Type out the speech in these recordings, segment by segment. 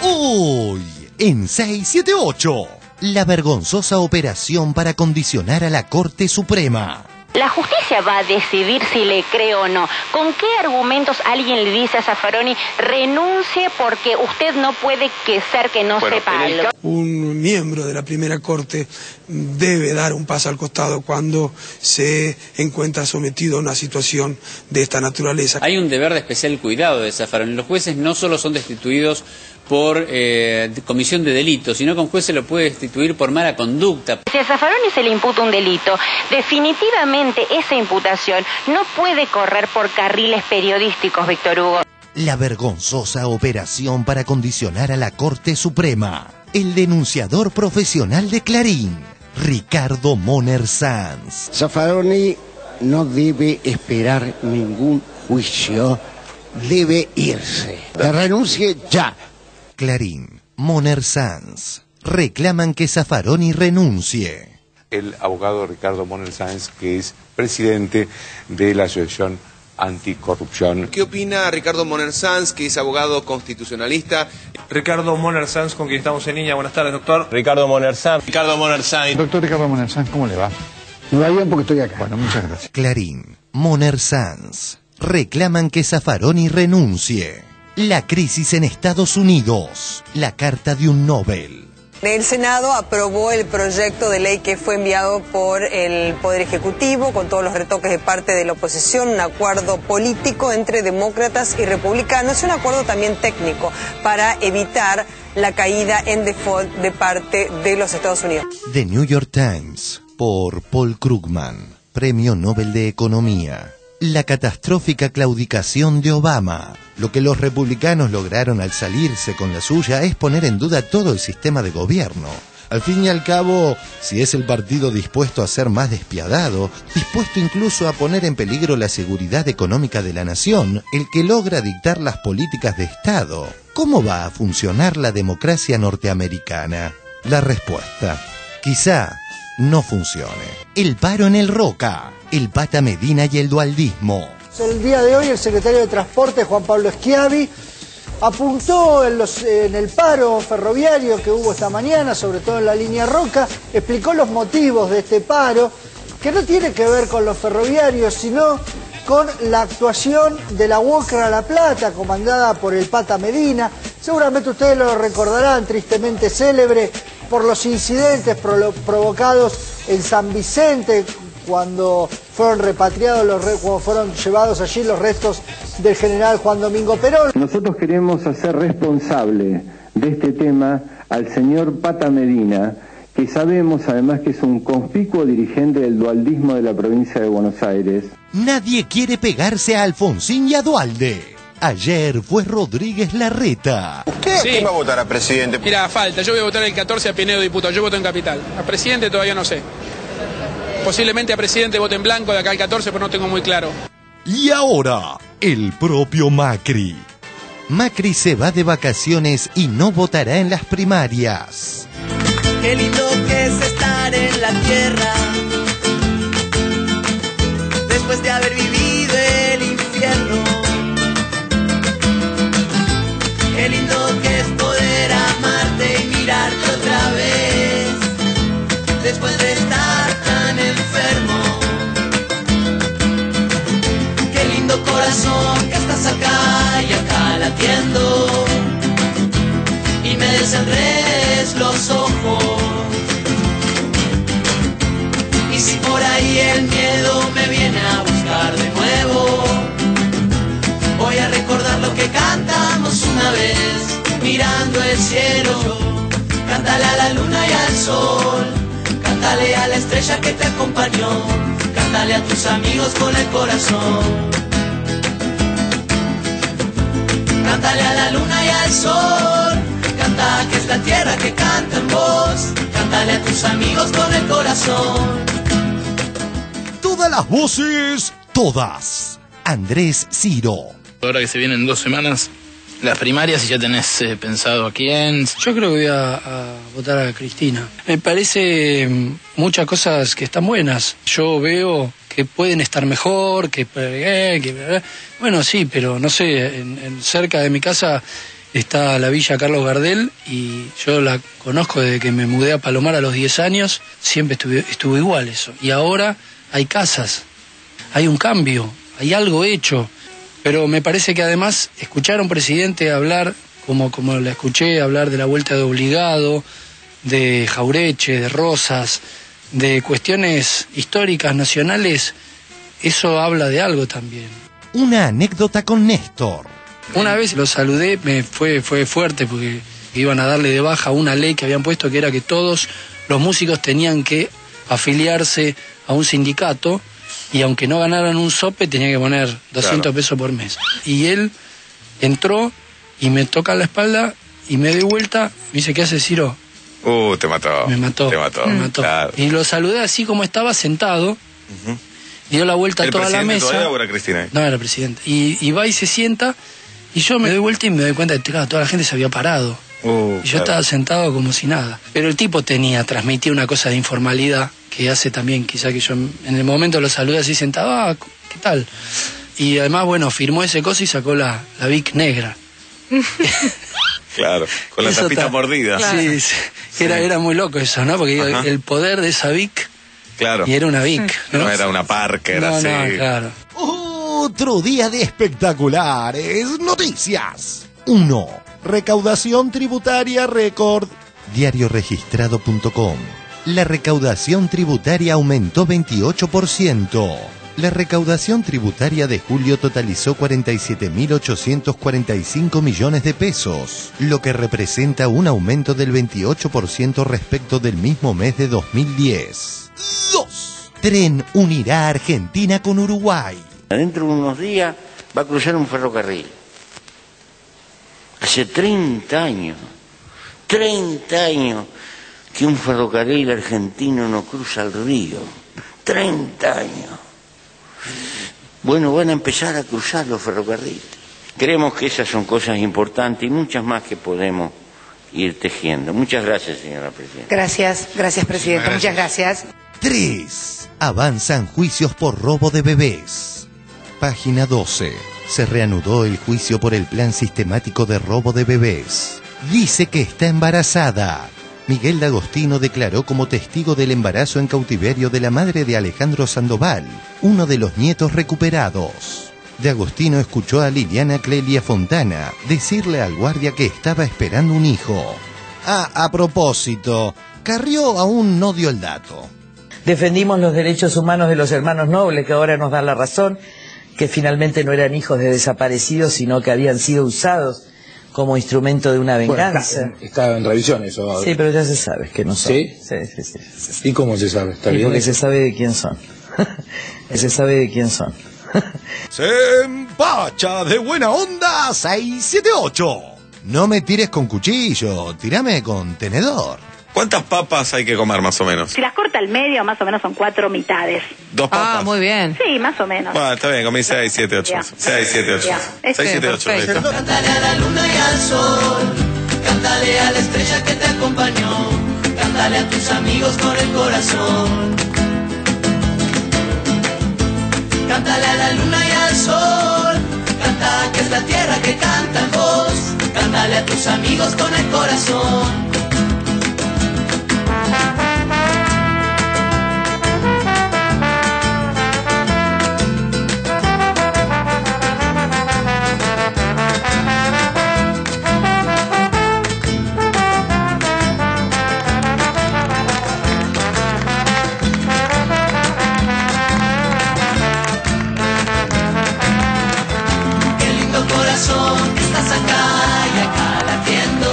Hoy, en 678, la vergonzosa operación para condicionar a la Corte Suprema. La justicia va a decidir si le cree o no. ¿Con qué argumentos alguien le dice a Zaffaroni renuncie porque usted no puede ser que no sepa algo? Un miembro de la primera corte debe dar un paso al costado cuando se encuentra sometido a una situación de esta naturaleza. Hay un deber de especial cuidado de Zaffaroni. Los jueces no solo son destituidos por comisión de delitos, sino que un juez se lo puede destituir por mala conducta. Si a Zaffaroni se le imputa un delito, definitivamente esa imputación no puede correr por carriles periodísticos, Víctor Hugo. La vergonzosa operación para condicionar a la Corte Suprema. El denunciador profesional de Clarín, Ricardo Moner Sanz. Zaffaroni no debe esperar ningún juicio, debe irse. Que renuncie ya. Clarín, Moner Sanz. Reclaman que Zaffaroni renuncie. El abogado Ricardo Moner Sanz, que es presidente de la Asociación Anticorrupción. ¿Qué opina Ricardo Moner Sanz, que es abogado constitucionalista? Ricardo Moner Sanz, con quien estamos en línea. Buenas tardes, doctor. Ricardo Moner Sanz. Ricardo Moner Sanz. Doctor Ricardo Moner Sanz, ¿cómo le va? Me va bien porque estoy acá. Bueno, muchas gracias. Clarín, Moner Sanz. Reclaman que Zaffaroni renuncie. La crisis en Estados Unidos. La carta de un Nobel. El Senado aprobó el proyecto de ley que fue enviado por el Poder Ejecutivo con todos los retoques de parte de la oposición, un acuerdo político entre demócratas y republicanos, y un acuerdo también técnico para evitar la caída en default de parte de los Estados Unidos. The New York Times, por Paul Krugman, Premio Nobel de Economía. La catastrófica claudicación de Obama. Lo que los republicanos lograron al salirse con la suya es poner en duda todo el sistema de gobierno. Al fin y al cabo, si es el partido dispuesto a ser más despiadado, dispuesto incluso a poner en peligro la seguridad económica de la nación, el que logra dictar las políticas de Estado, ¿cómo va a funcionar la democracia norteamericana? La respuesta, quizá no funcione. El paro en el Roca, el Pata Medina y el dualdismo. El día de hoy el secretario de Transporte, Juan Pablo Schiavi, apuntó en el paro ferroviario que hubo esta mañana, sobre todo en la línea Roca, explicó los motivos de este paro, que no tiene que ver con los ferroviarios, sino con la actuación de la UOCRA La Plata, comandada por el Pata Medina. Seguramente ustedes lo recordarán, tristemente célebre por los incidentes provocados en San Vicente, cuando fueron repatriados, cuando fueron llevados allí los restos del general Juan Domingo Perón. Nosotros queremos hacer responsable de este tema al señor Pata Medina, que sabemos además que es un conspicuo dirigente del dualdismo de la provincia de Buenos Aires. Nadie quiere pegarse a Alfonsín y a Duhalde. Ayer fue Rodríguez Larreta. ¿Usted quién va a votar a presidente? Mira, falta. Yo voy a votar el 14 a Pinedo Diputado. Yo voto en Capital. A presidente todavía no sé. Posiblemente a presidente vote en blanco de acá al 14, pero no tengo muy claro. Y ahora, el propio Macri. Macri se va de vacaciones y no votará en las primarias. Qué lindo que es estar en la tierra después de haber vivido el infierno. Qué lindo que es poder amarte y mirarte otra vez después de estar tan enfermo. Qué lindo corazón que estás acá y acá latiendo y me desenredes los ojos. Y si por ahí el miedo me viene a buscar de nuevo, voy a recordar lo que cantamos una vez mirando el cielo. Cántale a la luna y al sol, cántale a la estrella que te acompañó, cántale a tus amigos con el corazón. Cántale a la luna y al sol, canta que es la tierra que canta en vos, cántale a tus amigos con el corazón. Todas las voces, todas. Andrés Ciro. Ahora que se vienen 2 semanas las primarias y ya tenés pensado a quién. Yo creo que voy a votar a Cristina. Me parece muchas cosas que están buenas. Yo veo que pueden estar mejor, bueno, sí, pero no sé, cerca de mi casa está la Villa Carlos Gardel, y yo la conozco desde que me mudé a Palomar a los 10 años, siempre estuvo igual eso. Y ahora hay casas, hay un cambio, hay algo hecho. Pero me parece que además escuchar a un presidente hablar, como la escuché, hablar de la vuelta de Obligado, de Jaureche, de Rosas, de cuestiones históricas, nacionales, eso habla de algo también. Una anécdota con Néstor. Una vez lo saludé, fue fuerte porque iban a darle de baja una ley que habían puesto, que era que todos los músicos tenían que afiliarse a un sindicato, y aunque no ganaran un sope tenían que poner 200 pesos por mes. Y él entró y me toca la espalda y me doy vuelta, me dice: ¿qué haces, Ciro? Te mató. Me mató. Me mató. Claro. Y lo saludé así como estaba sentado. Dio la vuelta a toda la mesa. ¿Todavía o era Cristina? No, era presidente. Y va y se sienta, y yo me doy vuelta y me doy cuenta de que toda la gente se había parado. Y yo estaba sentado como si nada. Pero el tipo transmitía una cosa de informalidad que hace también, quizá que yo en el momento lo saludé así sentado: ¿qué tal? Y además, bueno, firmó ese coso y sacó la Vic negra. Claro, con la tapita mordida. Claro. Sí. Era muy loco eso, ¿no? Porque el poder de esa Vic. Claro. Y era una Vic, ¿no? No era una Parker, así. No, claro. Otro día de espectaculares noticias. 1. Recaudación tributaria récord. Diarioregistrado.com. La recaudación tributaria aumentó 28%. La recaudación tributaria de julio totalizó 47.845 millones de pesos, lo que representa un aumento del 28% respecto del mismo mes de 2010. 2. Tren unirá a Argentina con Uruguay. Dentro de unos días va a cruzar un ferrocarril. Hace 30 años que un ferrocarril argentino no cruza el río. 30 años. Bueno, van a empezar a cruzar los ferrocarriles. Creemos que esas son cosas importantes y muchas más que podemos ir tejiendo. Muchas gracias, señora presidenta. Gracias, presidente. Muchas gracias. 3. Avanzan juicios por robo de bebés. Página 12. Se reanudó el juicio por el plan sistemático de robo de bebés. Dice que está embarazada. Miguel D'Agostino declaró como testigo del embarazo en cautiverio de la madre de Alejandro Sandoval, uno de los nietos recuperados. D'Agostino escuchó a Liliana Clelia Fontana decirle al guardia que estaba esperando un hijo. A propósito, Carrió aún no dio el dato. Defendimos los derechos humanos de los hermanos Nobles, que ahora nos dan la razón, que finalmente no eran hijos de desaparecidos, sino que habían sido usados como instrumento de una venganza. Bueno, está en revisión eso ahora. Sí, pero ya se sabe que no son. ¿Sí? Sí. ¿Y cómo se sabe? ¿Está bien? Porque se sabe de quién son. Se sabe de quién son. Se empacha de buena onda 678. No me tires con cuchillo, tírame con tenedor. ¿Cuántas papas hay que comer más o menos? Si las corta al medio, más o menos son 4 mitades. 2 papas. Ah, muy bien. Sí, más o menos. Bueno, está bien, comí 6, 7, 8. 6, 7, 8. 6, 7, 8. Cántale a la luna y al sol, cántale a la estrella que te acompañó, cántale a tus amigos con el corazón. Cántale a la luna y al sol, canta que es la tierra que canta en voz, cántale a tus amigos con el corazón. Que estás acá y acá latiendo.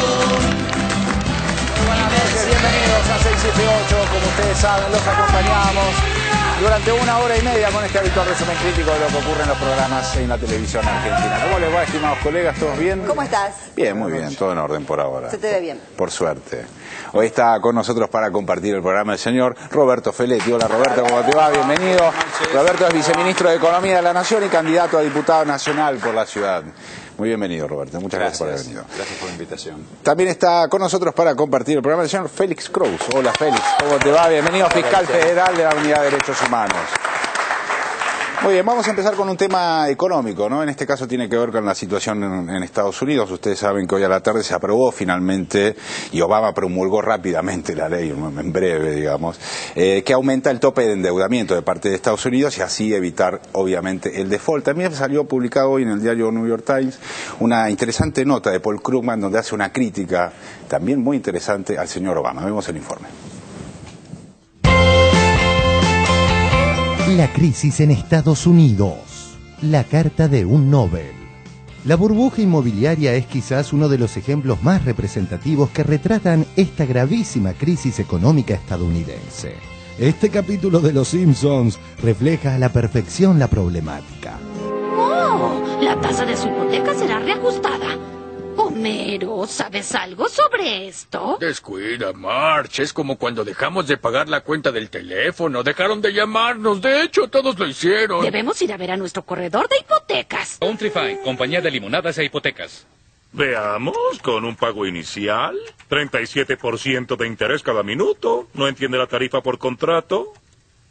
Buenas noches, bienvenidos a 678. Como ustedes saben, los acompañamos durante 1 hora y media con este habitual resumen crítico de lo que ocurre en los programas en la televisión argentina. ¿Cómo les va, estimados colegas? ¿Todos bien? ¿Cómo estás? Bien, muy bien, todo en orden por ahora. Se te ve bien. Por suerte. Hoy está con nosotros para compartir el programa el señor Roberto Feletti. Hola Roberto, ¿cómo te va? Bienvenido. Roberto es viceministro de Economía de la Nación y candidato a diputado nacional por la ciudad. Muy bienvenido, Roberto. Muchas gracias por haber venido. Gracias por la invitación. También está con nosotros para compartir el programa el señor Félix Cruz. Hola Félix, ¿cómo te va? Bienvenido, fiscal federal de la Unidad de Derechos Humanos. Muy bien, vamos a empezar con un tema económico, ¿no? En este caso tiene que ver con la situación en Estados Unidos. Ustedes saben que hoy a la tarde se aprobó finalmente, y Obama promulgó rápidamente la ley, en breve, digamos, que aumenta el tope de endeudamiento de parte de Estados Unidos y así evitar, obviamente, el default. También salió publicado hoy en el diario New York Times una interesante nota de Paul Krugman donde hace una crítica también muy interesante al señor Obama. Vemos el informe. La crisis en Estados Unidos. La carta de un Nobel. La burbuja inmobiliaria es quizás uno de los ejemplos más representativos que retratan esta gravísima crisis económica estadounidense. Este capítulo de Los Simpsons refleja a la perfección la problemática. ¡Oh! La tasa de su hipoteca será reajustada. Homero, ¿sabes algo sobre esto? Descuida, Marge. Es como cuando dejamos de pagar la cuenta del teléfono. Dejaron de llamarnos. De hecho, todos lo hicieron. Debemos ir a ver a nuestro corredor de hipotecas. Countrify, compañía de limonadas e hipotecas. Veamos, con un pago inicial, 37% de interés cada minuto. ¿No entiende la tarifa por contrato?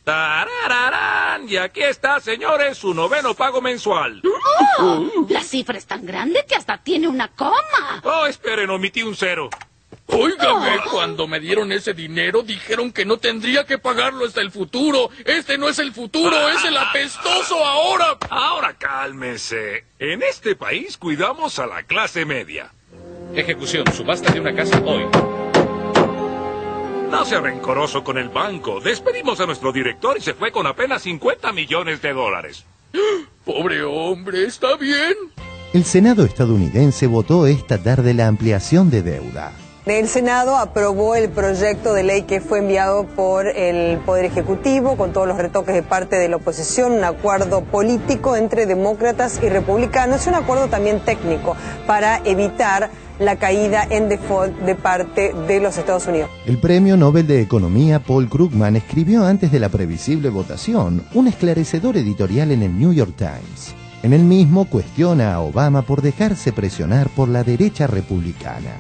¡Tarararán! Y aquí está, señores, su 9º pago mensual. ¡Oh! La cifra es tan grande que hasta tiene una coma. Oh, esperen, omití un 0. Óigame, cuando me dieron ese dinero dijeron que no tendría que pagarlo hasta el futuro. Este no es el futuro, es el apestoso ahora. Ahora cálmese. En este país cuidamos a la clase media. Ejecución, subasta de una casa hoy. No sea rencoroso con el banco. Despedimos a nuestro director y se fue con apenas $50 millones. Pobre hombre, ¿está bien? El Senado estadounidense votó esta tarde la ampliación de deuda. El Senado aprobó el proyecto de ley que fue enviado por el Poder Ejecutivo con todos los retoques de parte de la oposición, un acuerdo político entre demócratas y republicanos y un acuerdo también técnico para evitar la caída en default de parte de los Estados Unidos. El Premio Nobel de Economía Paul Krugman escribió antes de la previsible votación un esclarecedor editorial en el New York Times. En el mismo cuestiona a Obama por dejarse presionar por la derecha republicana.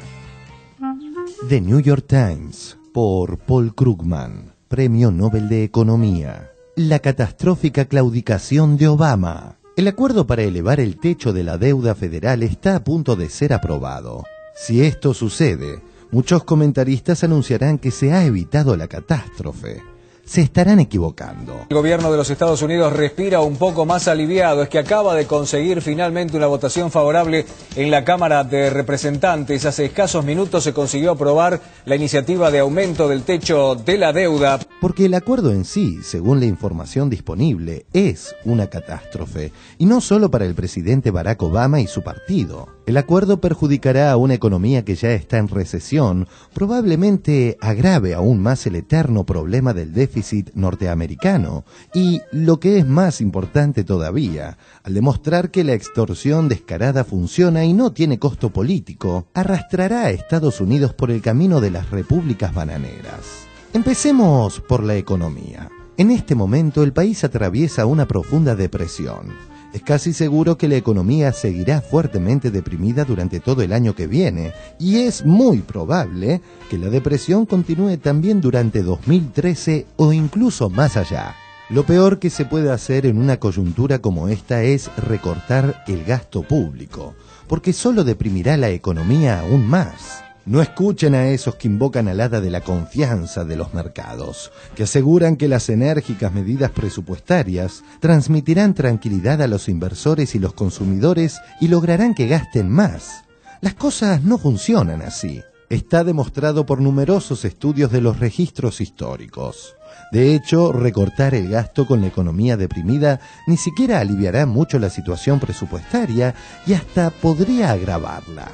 The New York Times, por Paul Krugman, Premio Nobel de Economía. La catastrófica claudicación de Obama. El acuerdo para elevar el techo de la deuda federal está a punto de ser aprobado. Si esto sucede, muchos comentaristas anunciarán que se ha evitado la catástrofe. Se estarán equivocando. El gobierno de los Estados Unidos respira un poco más aliviado. Es que acaba de conseguir finalmente una votación favorable en la Cámara de Representantes. Hace escasos minutos se consiguió aprobar la iniciativa de aumento del techo de la deuda. Porque el acuerdo en sí, según la información disponible, es una catástrofe. Y no solo para el presidente Barack Obama y su partido. El acuerdo perjudicará a una economía que ya está en recesión, probablemente agrave aún más el eterno problema del déficit norteamericano y, lo que es más importante todavía, al demostrar que la extorsión descarada funciona y no tiene costo político, arrastrará a Estados Unidos por el camino de las repúblicas bananeras. Empecemos por la economía. En este momento el país atraviesa una profunda depresión. Es casi seguro que la economía seguirá fuertemente deprimida durante todo el año que viene, y es muy probable que la depresión continúe también durante 2013 o incluso más allá. Lo peor que se puede hacer en una coyuntura como esta es recortar el gasto público, porque solo deprimirá la economía aún más. No escuchen a esos que invocan al hada de la confianza de los mercados, que aseguran que las enérgicas medidas presupuestarias transmitirán tranquilidad a los inversores y los consumidores y lograrán que gasten más. Las cosas no funcionan así. Está demostrado por numerosos estudios de los registros históricos. De hecho, recortar el gasto con la economía deprimida ni siquiera aliviará mucho la situación presupuestaria y hasta podría agravarla.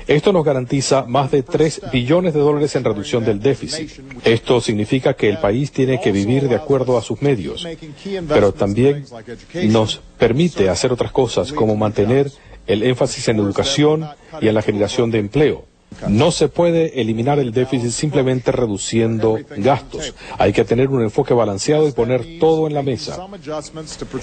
Esto nos garantiza más de $3 billones en reducción del déficit. Esto significa que el país tiene que vivir de acuerdo a sus medios, pero también nos permite hacer otras cosas como mantener el énfasis en educación y en la generación de empleo. No se puede eliminar el déficit simplemente reduciendo gastos. Hay que tener un enfoque balanceado y poner todo en la mesa.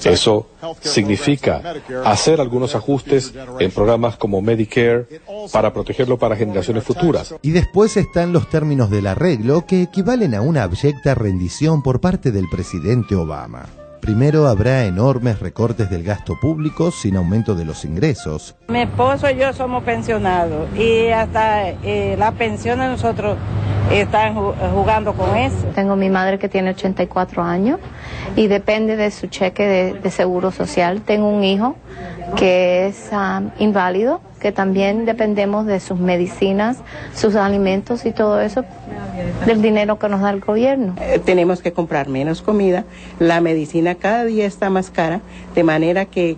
Eso significa hacer algunos ajustes en programas como Medicare para protegerlo para generaciones futuras. Y después están los términos del arreglo que equivalen a una abyecta rendición por parte del presidente Obama. Primero habrá enormes recortes del gasto público sin aumento de los ingresos. Mi esposo y yo somos pensionados y hasta la pensión de nosotros están jugando con eso. Tengo mi madre que tiene 84 años y depende de su cheque de seguro social. Tengo un hijo que es inválido, que también dependemos de sus medicinas, sus alimentos y todo eso, del dinero que nos da el gobierno. Tenemos que comprar menos comida, la medicina cada día está más cara, de manera que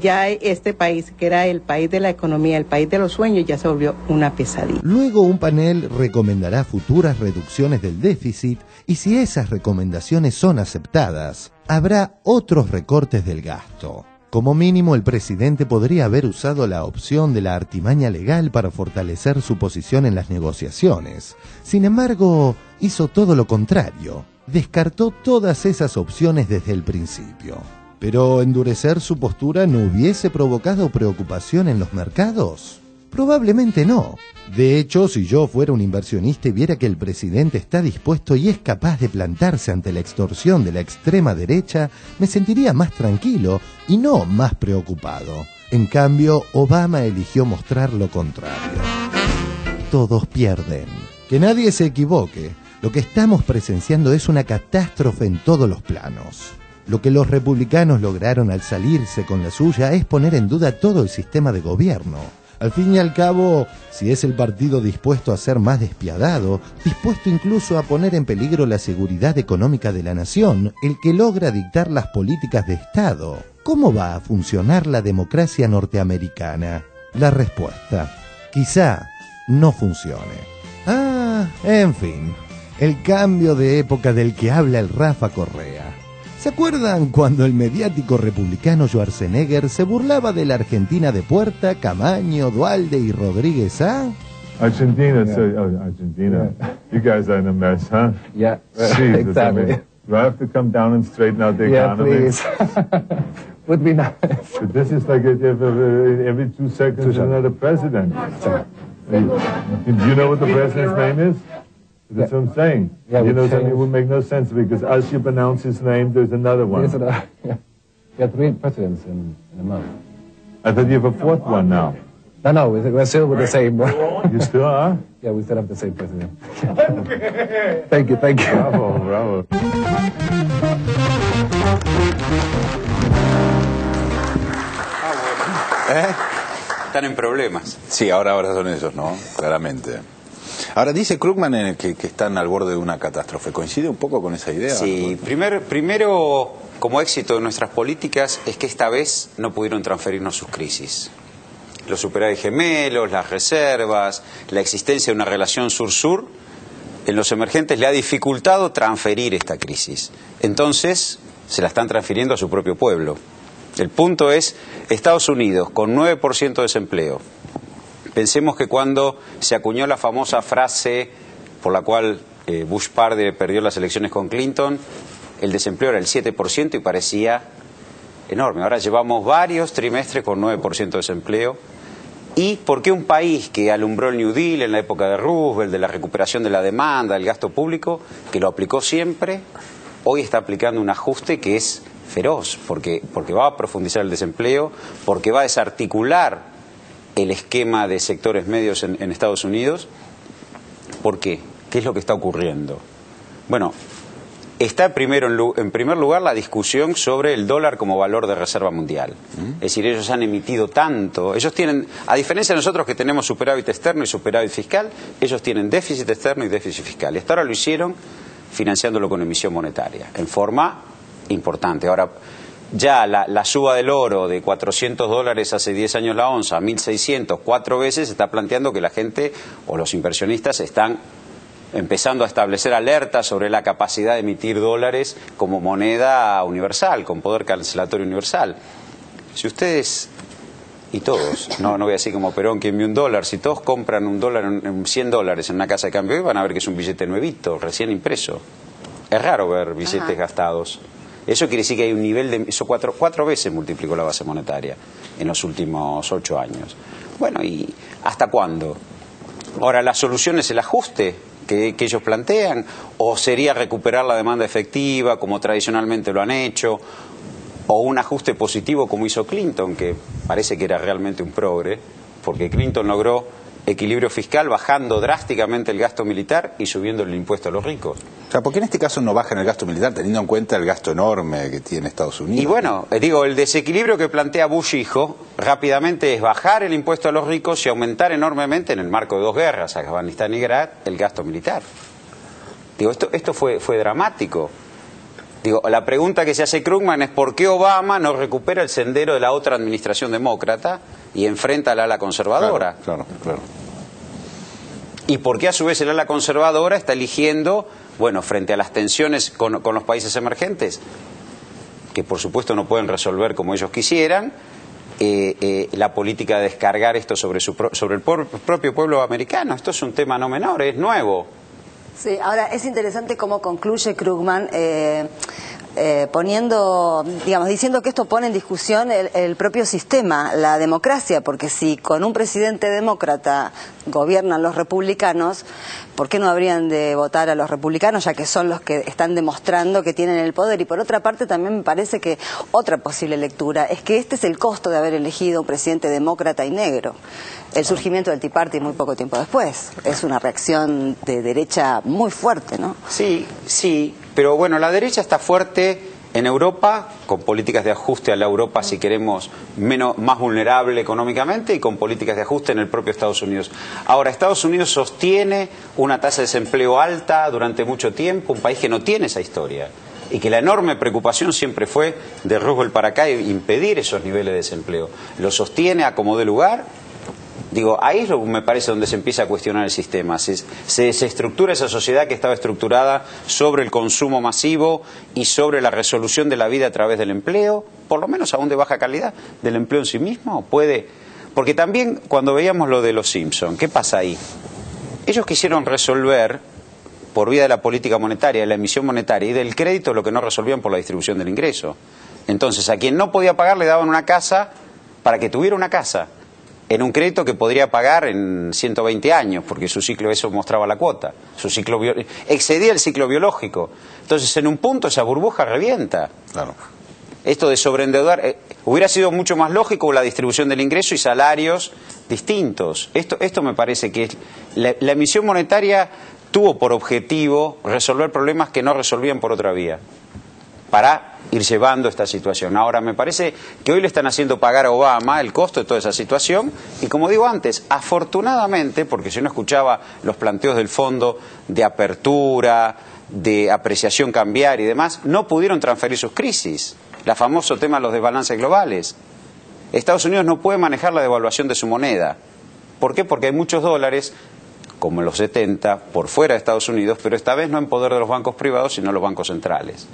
ya este país, que era el país de la economía, el país de los sueños, ya se volvió una pesadilla. Luego un panel recomendará futuras reducciones del déficit y si esas recomendaciones son aceptadas, habrá otros recortes del gasto. Como mínimo, el presidente podría haber usado la opción de la artimaña legal para fortalecer su posición en las negociaciones. Sin embargo, hizo todo lo contrario. Descartó todas esas opciones desde el principio. ¿Pero endurecer su postura no hubiese provocado preocupación en los mercados? Probablemente no. De hecho, si yo fuera un inversionista y viera que el presidente está dispuesto y es capaz de plantarse ante la extorsión de la extrema derecha, me sentiría más tranquilo y no más preocupado. En cambio, Obama eligió mostrar lo contrario. Todos pierden. Que nadie se equivoque. Lo que estamos presenciando es una catástrofe en todos los planos. Lo que los republicanos lograron al salirse con la suya es poner en duda todo el sistema de gobierno. Al fin y al cabo, si es el partido dispuesto a ser más despiadado, dispuesto incluso a poner en peligro la seguridad económica de la nación, el que logra dictar las políticas de Estado, ¿cómo va a funcionar la democracia norteamericana? La respuesta, quizá no funcione. En fin, el cambio de época del que habla el Rafa Correa. ¿Se acuerdan cuando el mediático republicano Schwarzenegger se burlaba de la Argentina de Puerta, Camaño, Duhalde y Rodríguez A? Argentina, Argentina. You guys are in a mess, huh? Yeah, Jesus, exactly. I mean, do I have to come down and straighten out the economy? Please. Would be nice. But this is like every 2 seconds another president. Do you know what the president's name is? That's what I'm saying. Yeah, you know, it would make no sense because as you pronounce his name, there's another one. Yes, you have 3 presidents in a month. I thought you have a 4th one now. No, we're still with the same one. You still are? Yeah, we still have the same president. Thank you. Bravo. Están en problemas. Sí, ahora son esos, ¿no? Claramente. Ahora dice Krugman que están al borde de una catástrofe. ¿Coincide un poco con esa idea? Sí, primero, como éxito de nuestras políticas es que esta vez no pudieron transferirnos sus crisis. Los superávit gemelos, las reservas, la existencia de una relación sur-sur, en los emergentes le ha dificultado transferir esta crisis. Entonces, se la están transfiriendo a su propio pueblo. El punto es, Estados Unidos, con 9% de desempleo. Pensemos que cuando se acuñó la famosa frase por la cual Bush padre perdió las elecciones con Clinton, el desempleo era el 7% y parecía enorme. Ahora llevamos varios trimestres con 9% de desempleo. ¿Y por qué un país que alumbró el New Deal en la época de Roosevelt, de la recuperación de la demanda, del gasto público, que lo aplicó siempre, hoy está aplicando un ajuste que es feroz, porque va a profundizar el desempleo, porque va a desarticular el esquema de sectores medios en Estados Unidos? ¿Por qué? ¿Qué es lo que está ocurriendo? Bueno, está en primer lugar la discusión sobre el dólar como valor de reserva mundial. Es decir, ellos han emitido tanto, ellos tienen, a diferencia de nosotros que tenemos superávit externo y superávit fiscal, ellos tienen déficit externo y déficit fiscal. Y hasta ahora lo hicieron financiándolo con emisión monetaria, en forma importante. Ahora, ya la suba del oro de $400 hace 10 años la onza a 1.600, 4 veces, está planteando que la gente o los inversionistas están empezando a establecer alertas sobre la capacidad de emitir dólares como moneda universal, con poder cancelatorio universal. Si ustedes, y todos, no voy a decir como Perón que envió $1, si todos compran $1, $100 en una casa de cambio hoy, van a ver que es un billete nuevito, recién impreso. Es raro ver billetes gastados. Eso quiere decir que hay un nivel de... Eso cuatro veces multiplicó la base monetaria en los últimos 8 años. Bueno, ¿y hasta cuándo? Ahora, la solución es el ajuste. que ellos plantean? ¿O sería recuperar la demanda efectiva, como tradicionalmente lo han hecho? ¿O un ajuste positivo, como hizo Clinton, que parece que era realmente un progre? Porque Clinton logró equilibrio fiscal bajando drásticamente el gasto militar y subiendo el impuesto a los ricos. O sea, ¿por qué en este caso no bajan el gasto militar, teniendo en cuenta el gasto enorme que tiene Estados Unidos? Y bueno, digo, el desequilibrio que plantea Bush hijo rápidamente es bajar el impuesto a los ricos y aumentar enormemente, en el marco de 2 guerras, Afganistán y Irak, el gasto militar. Digo, esto fue dramático. Digo, la pregunta que se hace Krugman es ¿por qué Obama no recupera el sendero de la otra administración demócrata y enfrenta al ala conservadora? Claro. ¿Y por qué a su vez el ala conservadora está eligiendo, bueno, frente a las tensiones con los países emergentes, que por supuesto no pueden resolver como ellos quisieran, la política de descargar esto sobre el propio pueblo americano? Esto es un tema no menor, es nuevo. Sí, ahora es interesante cómo concluye Krugman diciendo que esto pone en discusión el propio sistema, la democracia, porque si con un presidente demócrata gobiernan los republicanos, ¿por qué no habrían de votar a los republicanos, ya que son los que están demostrando que tienen el poder? Y por otra parte también me parece que otra posible lectura es que este es el costo de haber elegido un presidente demócrata y negro. El surgimiento del Tea Party muy poco tiempo después. Es una reacción de derecha muy fuerte, ¿no? Sí, pero bueno, la derecha está fuerte en Europa, con políticas de ajuste a la Europa, si queremos, más vulnerable económicamente, y con políticas de ajuste en el propio Estados Unidos. Ahora, Estados Unidos sostiene una tasa de desempleo alta durante mucho tiempo, un país que no tiene esa historia, y que la enorme preocupación siempre fue de Roosevelt para acá impedir esos niveles de desempleo. Lo sostiene a como dé lugar. Digo, ahí es me parece donde se empieza a cuestionar el sistema. Se desestructura esa sociedad que estaba estructurada sobre el consumo masivo y sobre la resolución de la vida a través del empleo, por lo menos aún de baja calidad, del empleo en sí mismo. Porque también cuando veíamos lo de los Simpson, ¿qué pasa ahí? Ellos quisieron resolver, por vía de la política monetaria, de la emisión monetaria y del crédito, lo que no resolvían por la distribución del ingreso. Entonces, a quien no podía pagar le daban una casa para que tuviera una casa, en un crédito que podría pagar en 120 años, porque su ciclo, eso mostraba la cuota, su ciclo excedía el ciclo biológico. Entonces, en un punto esa burbuja revienta. Claro. Esto de sobreendeudar, hubiera sido mucho más lógico la distribución del ingreso y salarios distintos. Esto me parece que la emisión monetaria tuvo por objetivo resolver problemas que no resolvían por otra vía, para ir llevando esta situación. Ahora, me parece que hoy le están haciendo pagar a Obama el costo de toda esa situación, y como digo antes, afortunadamente, porque si no escuchaba los planteos del fondo de apertura, de apreciación cambiaria y demás, no pudieron transferir sus crisis. El famoso tema de los desbalances globales. Estados Unidos no puede manejar la devaluación de su moneda. ¿Por qué? Porque hay muchos dólares, como en los 70, por fuera de Estados Unidos, pero esta vez no en poder de los bancos privados, sino los bancos centrales.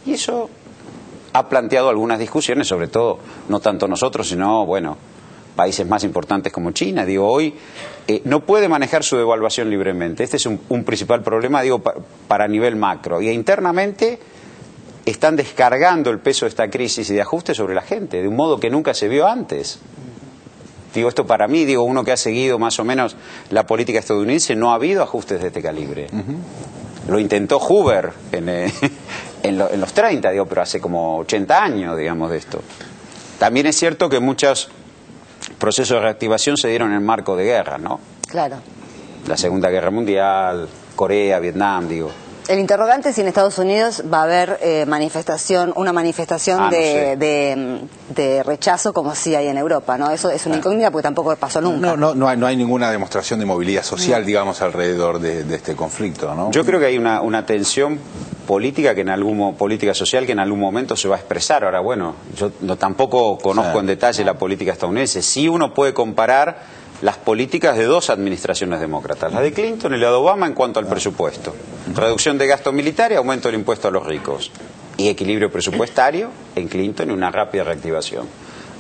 Y eso ha planteado algunas discusiones, sobre todo, no tanto nosotros, sino, bueno, países más importantes como China. Digo, hoy no puede manejar su devaluación libremente. Este es un principal problema, digo, para nivel macro. Y internamente están descargando el peso de esta crisis y de ajuste sobre la gente, de un modo que nunca se vio antes. Digo, esto para mí, digo, uno que ha seguido más o menos la política estadounidense, no ha habido ajustes de este calibre. Lo intentó Hoover en los 30, digo, pero hace como 80 años, digamos, de esto. También es cierto que muchos procesos de reactivación se dieron en el marco de guerra, ¿no? Claro. La Segunda Guerra Mundial, Corea, Vietnam, digo. El interrogante es si en Estados Unidos va a haber una manifestación de rechazo como sí hay en Europa, ¿no? Eso es una incógnita porque tampoco pasó nunca. No hay ninguna demostración de movilidad social, digamos, alrededor de este conflicto, ¿no? Yo creo que hay una tensión política política social que en algún momento se va a expresar. Ahora, bueno, yo tampoco conozco en detalle la política estadounidense. Sí, uno puede comparar las políticas de 2 administraciones demócratas, la de Clinton y la de Obama en cuanto al presupuesto. Reducción de gasto militar y aumento del impuesto a los ricos. Y equilibrio presupuestario en Clinton y una rápida reactivación.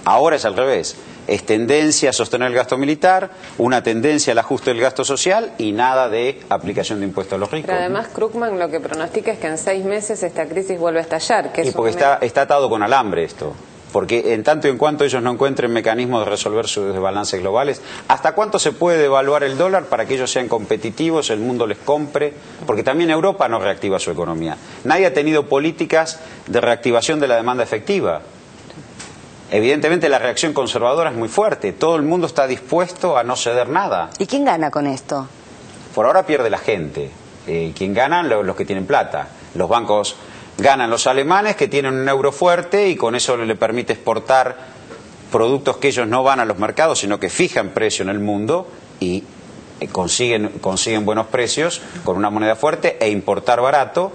Ahora es al revés. Es tendencia a sostener el gasto militar, una tendencia al ajuste del gasto social y nada de aplicación de impuestos a los ricos. Pero además Krugman lo que pronostica es que en 6 meses esta crisis vuelve a estallar. Porque está atado con alambre esto. Porque en tanto y en cuanto ellos no encuentren mecanismos de resolver sus desbalances globales, ¿hasta cuánto se puede devaluar el dólar para que ellos sean competitivos, el mundo les compre? Porque también Europa no reactiva su economía. Nadie ha tenido políticas de reactivación de la demanda efectiva. Evidentemente la reacción conservadora es muy fuerte. Todo el mundo está dispuesto a no ceder nada. ¿Y quién gana con esto? Por ahora pierde la gente. ¿Quién ganan? Los que tienen plata. Los bancos ganan los alemanes, que tienen un euro fuerte y con eso le permite exportar productos que ellos no van a los mercados, sino que fijan precio en el mundo y consiguen buenos precios con una moneda fuerte e importar barato,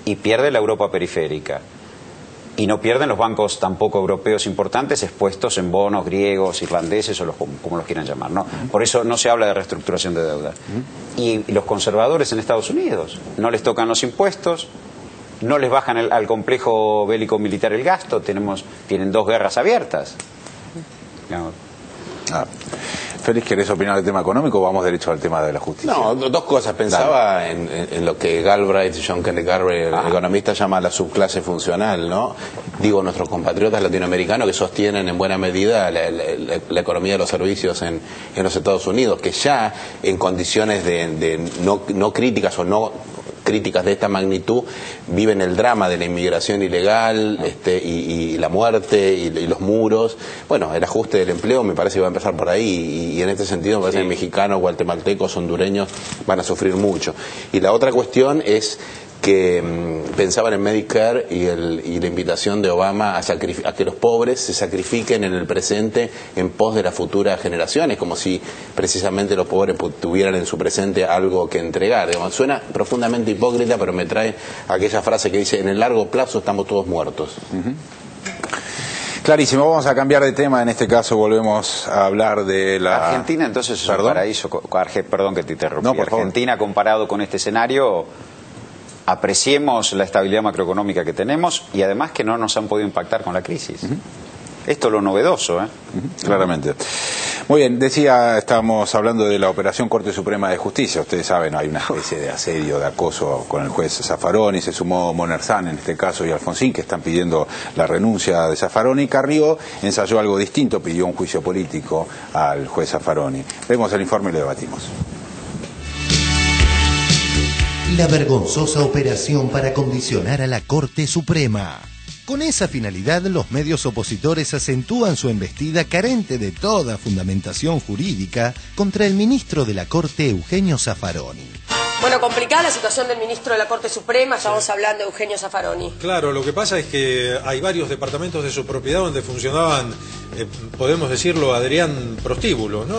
y pierde la Europa periférica. Y no pierden los bancos tampoco europeos importantes expuestos en bonos griegos, irlandeses o como los quieran llamar, ¿no? Por eso no se habla de reestructuración de deuda. Y los conservadores en Estados Unidos no les tocan los impuestos, no les bajan al complejo bélico militar el gasto, tienen 2 guerras abiertas. Félix, ¿querés opinar del tema económico o vamos derecho al tema de la justicia? No, 2 cosas. Pensaba en lo que Galbraith, John Kenneth Galbraith, el economista, llama la subclase funcional, ¿no? Digo, nuestros compatriotas latinoamericanos que sostienen en buena medida la economía de los servicios en los Estados Unidos, que ya en condiciones de no críticas o no críticas de esta magnitud viven el drama de la inmigración ilegal y la muerte y los muros. Bueno, el ajuste del empleo me parece que va a empezar por ahí y en este sentido me parece que mexicanos, guatemaltecos, hondureños van a sufrir mucho. Y la otra cuestión es que pensaban en Medicare y la invitación de Obama a que los pobres se sacrifiquen en el presente en pos de las futuras generaciones, como si precisamente los pobres tuvieran en su presente algo que entregar. Digamos, suena profundamente hipócrita, pero me trae aquella frase que dice: en el largo plazo estamos todos muertos. Clarísimo, vamos a cambiar de tema, en este caso volvemos a hablar de la... Argentina entonces es un paraíso, perdón que te interrumpí. No, por favor. Argentina comparado con este escenario... Apreciemos la estabilidad macroeconómica que tenemos y además que no nos han podido impactar con la crisis. Esto es lo novedoso, Claramente. Muy bien, estábamos hablando de la operación Corte Suprema de Justicia. Ustedes saben, hay una especie de asedio, de acoso con el juez Zaffaroni. Se sumó Monerzán en este caso y Alfonsín, que están pidiendo la renuncia de Zaffaroni. Carrió ensayó algo distinto, pidió un juicio político al juez Zaffaroni. Vemos el informe y lo debatimos. La vergonzosa operación para condicionar a la Corte Suprema. Con esa finalidad, los medios opositores acentúan su embestida carente de toda fundamentación jurídica contra el ministro de la Corte, Eugenio Zaffaroni. Bueno, complicada la situación del ministro de la Corte Suprema, ya vamos hablando de Eugenio Zaffaroni. Claro, lo que pasa es que hay varios departamentos de su propiedad donde funcionaban, podemos decirlo, Adrián Prostíbulo, ¿no?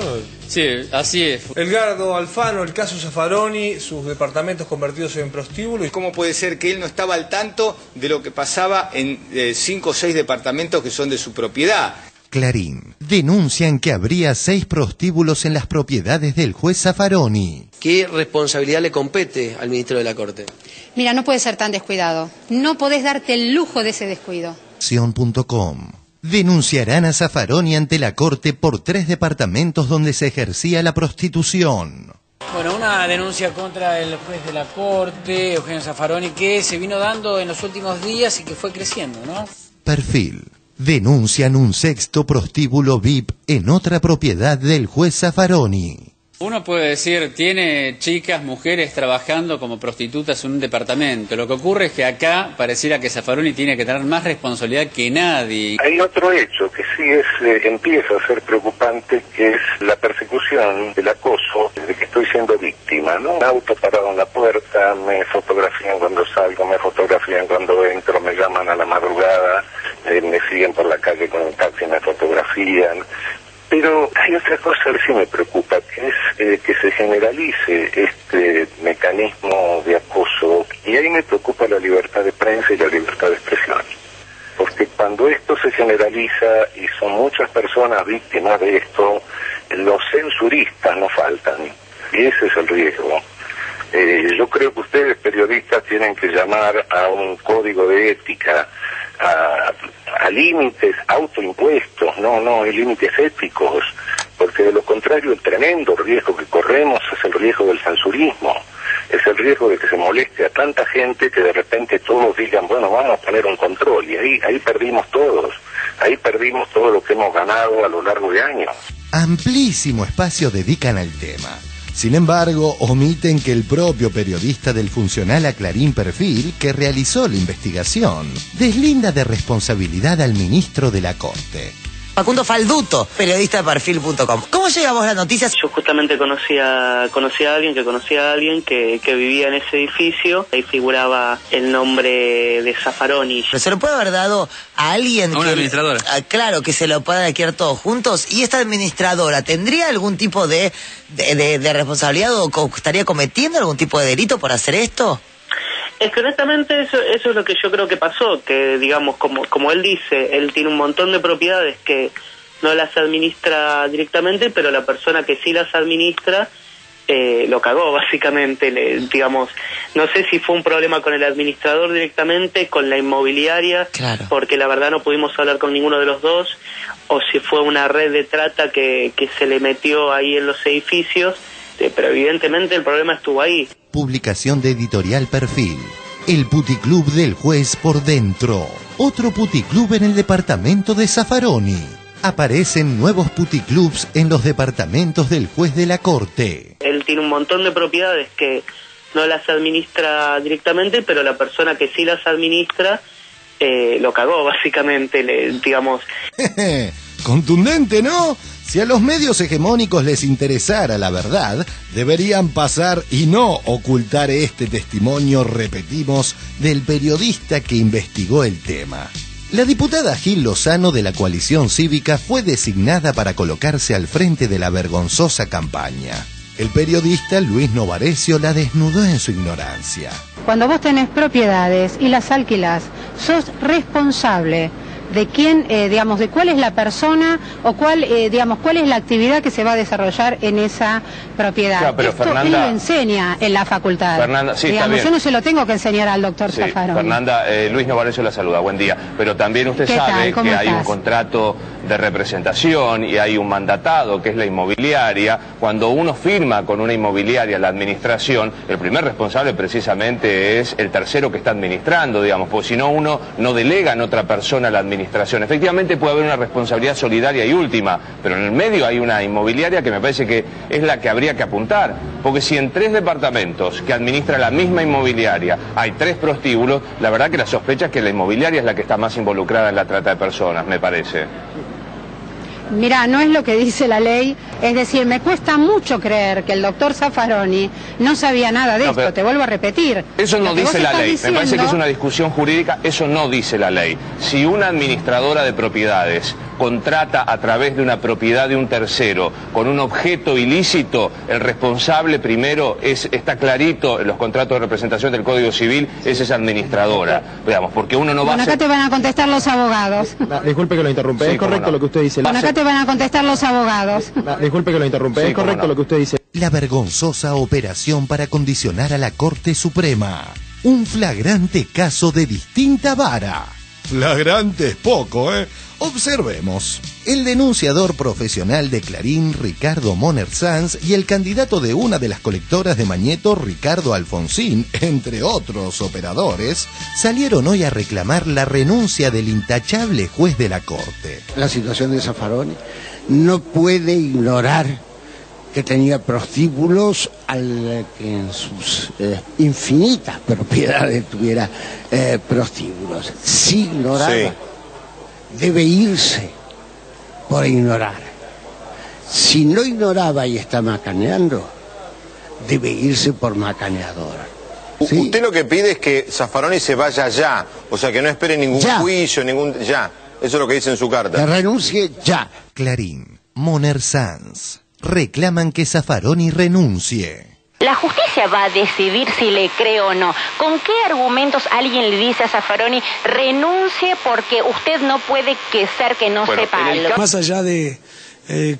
Sí, así es. Edgardo Alfano, el caso Zaffaroni, sus departamentos convertidos en prostíbulo. ¿Cómo puede ser que él no estaba al tanto de lo que pasaba en 5 o 6 departamentos que son de su propiedad? Clarín. Denuncian que habría 6 prostíbulos en las propiedades del juez Zaffaroni. ¿Qué responsabilidad le compete al ministro de la Corte? Mira, no puedes ser tan descuidado. No podés darte el lujo de ese descuido. Acción.com. Denunciarán a Zaffaroni ante la Corte por 3 departamentos donde se ejercía la prostitución. Bueno, una denuncia contra el juez de la Corte, Eugenio Zaffaroni, que se vino dando en los últimos días y que fue creciendo, ¿no? Perfil. Denuncian un 6º prostíbulo VIP en otra propiedad del juez Zaffaroni. Uno puede decir, tiene chicas, mujeres trabajando como prostitutas en un departamento. Lo que ocurre es que acá pareciera que Zaffaroni tiene que tener más responsabilidad que nadie. Hay otro hecho que sí empieza a ser preocupante, que es la persecución, el acoso de que estoy siendo víctima, ¿no? Un auto parado en la puerta, me fotografían cuando salgo, me fotografían cuando entro, me llaman a la madrugada, me siguen por la calle con un taxi, me fotografían. Pero hay otra cosa que sí me preocupa, que es que se generalice este mecanismo de acoso, y ahí me preocupa la libertad de prensa y la libertad de expresión. Porque cuando esto se generaliza y son muchas personas víctimas de esto, los censuristas no faltan, y ese es el riesgo. Yo creo que ustedes, periodistas, tienen que llamar a un código de ética, a límites autoimpuestos, no hay límites éticos, porque de lo contrario el tremendo riesgo que corremos es el riesgo del censurismo, es el riesgo de que se moleste a tanta gente que de repente todos digan, bueno, vamos a poner un control, y ahí perdimos todos. Ahí perdimos todo lo que hemos ganado a lo largo de años. Amplísimo espacio dedican al tema. Sin embargo, omiten que el propio periodista del funcional a Clarín Perfil, que realizó la investigación, deslinda de responsabilidad al ministro de la Corte. Facundo Falduto, periodista de Perfil.com. ¿Cómo llega vos la noticia? Yo justamente conocí a alguien que vivía en ese edificio. Ahí figuraba el nombre de Zaffaroni. ¿Se lo puede haber dado a alguien? A una administradora. Claro, que se lo puedan adquirir todos juntos. ¿Y esta administradora tendría algún tipo de responsabilidad o estaría cometiendo algún tipo de delito por hacer esto? Es que honestamente eso es lo que yo creo que pasó, que digamos, como él dice, él tiene un montón de propiedades que no las administra directamente, pero la persona que sí las administra lo cagó básicamente, digamos, no sé si fue un problema con el administrador directamente, con la inmobiliaria, claro, porque la verdad no pudimos hablar con ninguno de los dos, o si fue una red de trata que se le metió ahí en los edificios, pero evidentemente el problema estuvo ahí. Publicación de Editorial Perfil. El puticlub del juez por dentro. Otro puticlub en el departamento de Zaffaroni. Aparecen nuevos puticlubs en los departamentos del juez de la Corte. Él tiene un montón de propiedades que no las administra directamente, pero la persona que sí las administra lo cagó básicamente, digamos. Contundente, ¿no? Si a los medios hegemónicos les interesara la verdad, deberían pasar y no ocultar este testimonio, repetimos, del periodista que investigó el tema. La diputada Gil Lozano de la coalición cívica fue designada para colocarse al frente de la vergonzosa campaña. El periodista Luis Novarecio la desnudó en su ignorancia. Cuando vos tenés propiedades y las alquilás, sos responsable de quién, digamos, de cuál es la persona o cuál es la actividad que se va a desarrollar en esa propiedad. Claro, pero esto Fernanda, él lo enseña en la facultad. Fernanda, sí, digamos, está bien. Yo no se lo tengo que enseñar al doctor Sí, Zaffaroni. Fernanda, Luis Novarecio la saluda, buen día. Pero también usted sabe que hay un contrato de representación y hay un mandatado que es la inmobiliaria. Cuando uno firma con una inmobiliaria la administración, el primer responsable precisamente es el tercero que está administrando, digamos, porque si no uno no delega en otra persona la administración. Efectivamente puede haber una responsabilidad solidaria y última, pero en el medio hay una inmobiliaria que me parece que es la que habría que apuntar, porque si en 3 departamentos que administra la misma inmobiliaria hay 3 prostíbulos, la verdad que la sospecha es que la inmobiliaria es la que está más involucrada en la trata de personas, me parece. Mirá, no es lo que dice la ley, es decir, me cuesta mucho creer que el doctor Zaffaroni no sabía nada de esto, te vuelvo a repetir. Eso no dice la ley, me parece que es una discusión jurídica, eso no dice la ley. Si una administradora de propiedades contrata a través de una propiedad de un tercero con un objeto ilícito, el responsable primero está clarito en los contratos de representación del Código Civil, es esa administradora, digamos, porque uno no va a acá te van a contestar los abogados. Disculpe que lo interrumpa, sí, es correcto lo que usted dice. Acá te van a contestar los abogados. Disculpe que lo interrumpa, es correcto lo que usted dice. La vergonzosa operación para condicionar a la Corte Suprema. Un flagrante caso de distinta vara. Flagrante es poco, ¿eh? Observemos. El denunciador profesional de Clarín, Ricardo Moner Sanz, y el candidato de una de las colectoras de Mañeto, Ricardo Alfonsín, entre otros operadores, salieron hoy a reclamar la renuncia del intachable juez de la Corte. La situación de Zaffaroni no puede ignorar que tenía prostíbulos, al que en sus infinitas propiedades tuviera prostíbulos. Si ignoraba, sí, debe irse por ignorar. Si no ignoraba y está macaneando, debe irse por macaneador. ¿Sí? Usted lo que pide es que Zaffaroni se vaya ya, o sea, que no espere ningún juicio, ya. Eso es lo que dice en su carta. Que renuncie ya. Clarín, Moner Sanz. Reclaman que Zaffaroni renuncie. La justicia va a decidir si le cree o no. ¿Con qué argumentos alguien le dice a Zaffaroni renuncie porque usted no puede ser que no sepa algo? Más allá de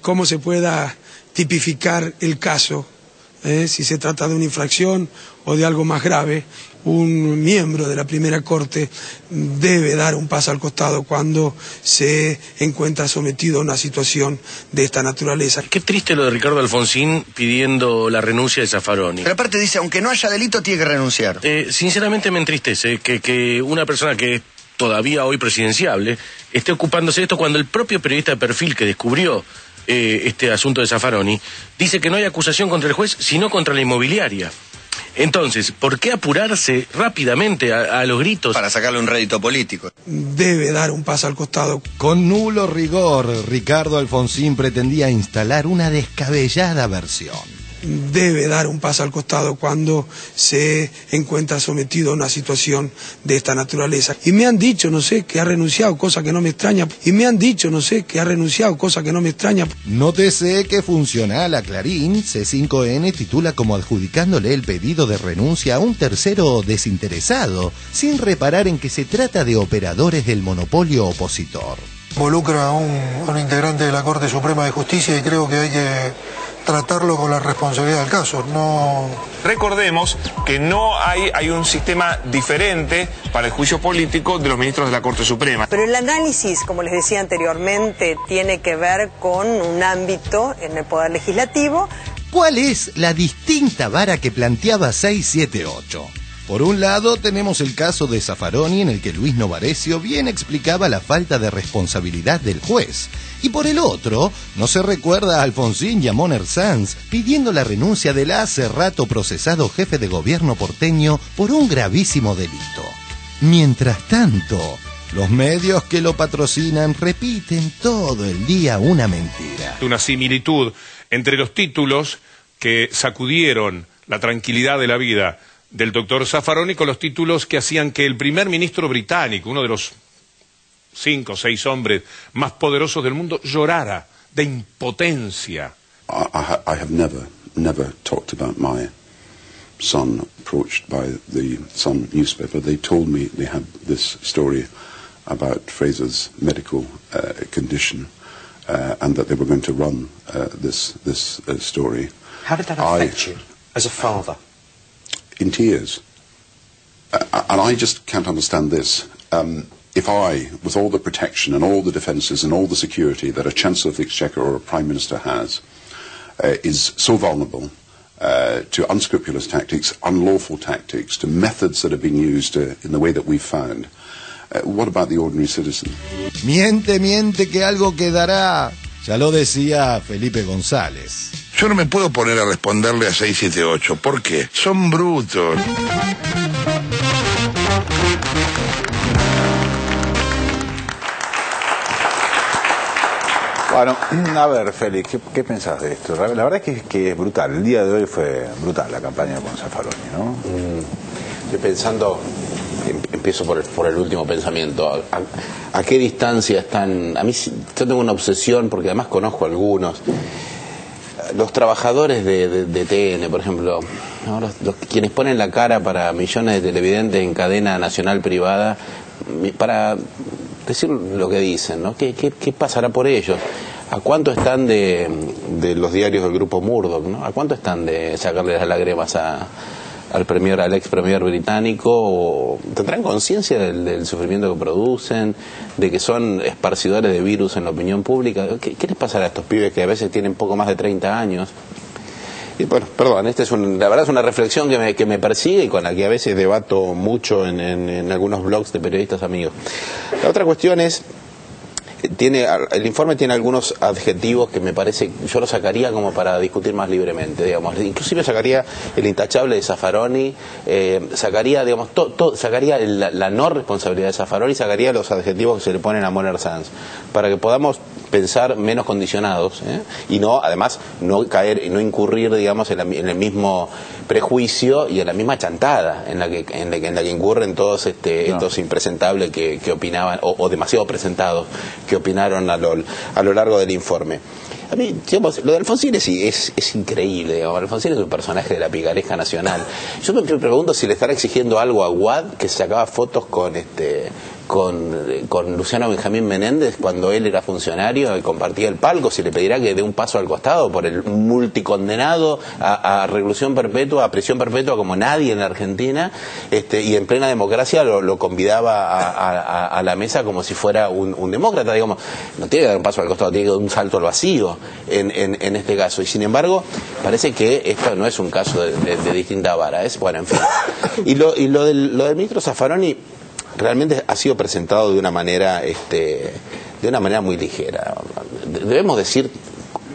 cómo se pueda tipificar el caso, si se trata de una infracción o de algo más grave, un miembro de la primera corte debe dar un paso al costado cuando se encuentra sometido a una situación de esta naturaleza. Qué triste lo de Ricardo Alfonsín pidiendo la renuncia de Zaffaroni. Pero aparte dice, aunque no haya delito, tiene que renunciar. Sinceramente me entristece que una persona que todavía hoy presidenciable, esté ocupándose de esto cuando el propio periodista de Perfil que descubrió este asunto de Zaffaroni dice que no hay acusación contra el juez, sino contra la inmobiliaria. Entonces, ¿por qué apurarse rápidamente a los gritos? Para sacarle un rédito político. Debe dar un paso al costado. Con nulo rigor, Ricardo Alfonsín pretendía instalar una descabellada versión. Debe dar un paso al costado cuando se encuentra sometido a una situación de esta naturaleza. Y me han dicho, no sé, que ha renunciado, cosa que no me extraña. Nótese que funcional a Clarín, C5N titula como adjudicándole el pedido de renuncia a un tercero desinteresado, sin reparar en que se trata de operadores del monopolio opositor. Involucra a un integrante de la Corte Suprema de Justicia y creo que hay que tratarlo con la responsabilidad del caso. No. Recordemos que no hay un sistema diferente para el juicio político de los ministros de la Corte Suprema. Pero el análisis, como les decía anteriormente, tiene que ver con un ámbito en el Poder Legislativo. ¿Cuál es la distinta vara que planteaba 678? Por un lado tenemos el caso de Zaffaroni en el que Luis Novarecio bien explicaba la falta de responsabilidad del juez. Y por el otro, no se recuerda a Alfonsín y a Moner Sanz pidiendo la renuncia del hace rato procesado jefe de gobierno porteño por un gravísimo delito. Mientras tanto, los medios que lo patrocinan repiten todo el día una mentira. Una similitud entre los títulos que sacudieron la tranquilidad de la vida del doctor Zaffaroni con los títulos que hacían que el primer ministro británico, uno de los 5 o 6 hombres más poderosos del mundo, llorara de impotencia. I have never talked about my son approached by the Sun newspaper. They told me they had this story about Fraser's medical condition and that they were going to run this story. How did that affect you as a father? In tears. And I just can't understand this. If I, with all the protection and all the defences and all the security that a Chancellor of the Exchequer or a Prime Minister has, is so vulnerable to unscrupulous tactics, unlawful tactics, to methods that have been used in the way that we've found, what about the ordinary citizen? Miente que algo quedará. Ya lo decía Felipe González. Yo no me puedo poner a responderle a 678. ¿Por qué? Son brutos. Bueno, a ver, Félix, ¿qué pensás de esto? La verdad es que es brutal. El día de hoy fue brutal la campaña con Zaffaroni, ¿no? Estoy pensando, empiezo por el último pensamiento. ¿A qué distancia están? A mí yo tengo una obsesión, porque además conozco a algunos. Los trabajadores de TN, por ejemplo, ¿no? Quienes ponen la cara para millones de televidentes en cadena nacional privada, para decir lo que dicen, ¿no? ¿Qué pasará por ellos? ¿A cuánto están de los diarios del grupo Murdoch, ¿no? ¿A cuánto están de sacarle las lágrimas al ex premier británico? ¿O tendrán conciencia del sufrimiento que producen, de que son esparcidores de virus en la opinión pública? ¿Qué les pasará a estos pibes que a veces tienen poco más de 30 años? Y bueno, perdón, la verdad es una reflexión que me persigue y con la que a veces debato mucho en algunos blogs de periodistas amigos. La otra cuestión es, el informe tiene algunos adjetivos que me parece, yo lo sacaría como para discutir más libremente, digamos. Inclusive sacaría el intachable de Zaffaroni, sacaría, digamos, sacaría la no responsabilidad de Zaffaroni, sacaría los adjetivos que se le ponen a Moner Sanz, para que podamos pensar menos condicionados, y además no caer y no incurrir, digamos, en el mismo prejuicio y en la misma chantada en la que incurren todos estos impresentables que opinaban o demasiado presentados que opinaron a lo largo del informe. A mí, digamos, lo de Alfonsín es increíble, digamos. Alfonsín es un personaje de la picaresca nacional. Yo me pregunto si le estará exigiendo algo a Guad, que se sacaba fotos con Luciano Benjamín Menéndez cuando él era funcionario y compartía el palco, si le pedirá que dé un paso al costado por el multicondenado a reclusión perpetua, a prisión perpetua como nadie en la Argentina, y en plena democracia lo convidaba a la mesa como si fuera un demócrata, digamos. No tiene que dar un paso al costado, tiene que dar un salto al vacío en este caso. Y sin embargo, parece que esto no es un caso de distinta vara, bueno, en fin. Y lo del ministro Zaffaroni, realmente ha sido presentado de una manera muy ligera. Debemos decir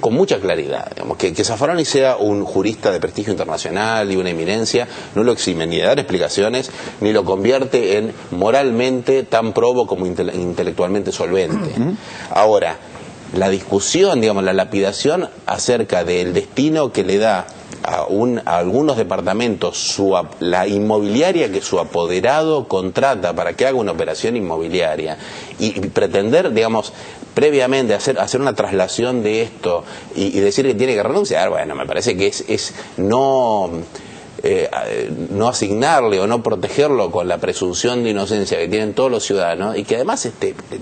con mucha claridad, digamos, que Zaffaroni sea un jurista de prestigio internacional y una eminencia no lo exime ni de dar explicaciones ni lo convierte en moralmente tan probo como intelectualmente solvente. Ahora, la discusión, digamos, la lapidación acerca del destino que le da a algunos departamentos la inmobiliaria que su apoderado contrata para que haga una operación inmobiliaria y pretender, digamos, previamente hacer una traslación de esto y decir que tiene que renunciar, bueno, me parece que es no asignarle o no protegerlo con la presunción de inocencia que tienen todos los ciudadanos y que además,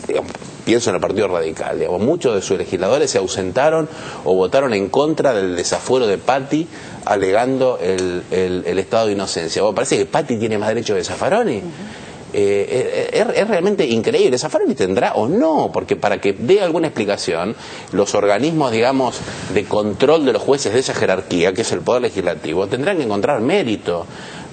digamos, pienso en el Partido Radical, digamos, muchos de sus legisladores se ausentaron o votaron en contra del desafuero de Patti alegando el estado de inocencia. ¿Vos parece que Patti tiene más derecho que Zaffaroni? Es realmente increíble. Zaffaroni tendrá o no, porque para que dé alguna explicación, los organismos, digamos, de control de los jueces de esa jerarquía, que es el Poder Legislativo, tendrán que encontrar mérito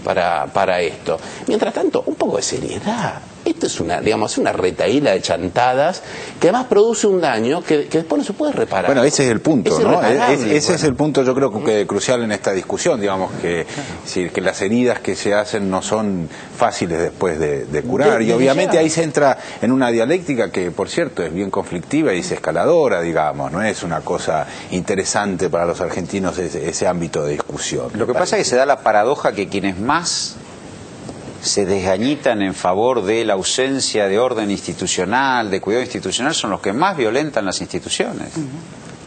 para esto. Mientras tanto, un poco de seriedad. Esto es una retaíla de chantadas que además produce un daño que después no se puede reparar. Bueno, ese es el punto, ¿no? Ese es el punto, yo creo que crucial en esta discusión, digamos, que las heridas que se hacen no son fáciles después de curar. Y obviamente ahí se entra en una dialéctica que, por cierto, es bien conflictiva y es escaladora, digamos, no es una cosa interesante para los argentinos ese ámbito de discusión. Lo que pasa es que se da la paradoja que quienes más se desgañitan en favor de la ausencia de orden institucional, de cuidado institucional, son los que más violentan las instituciones.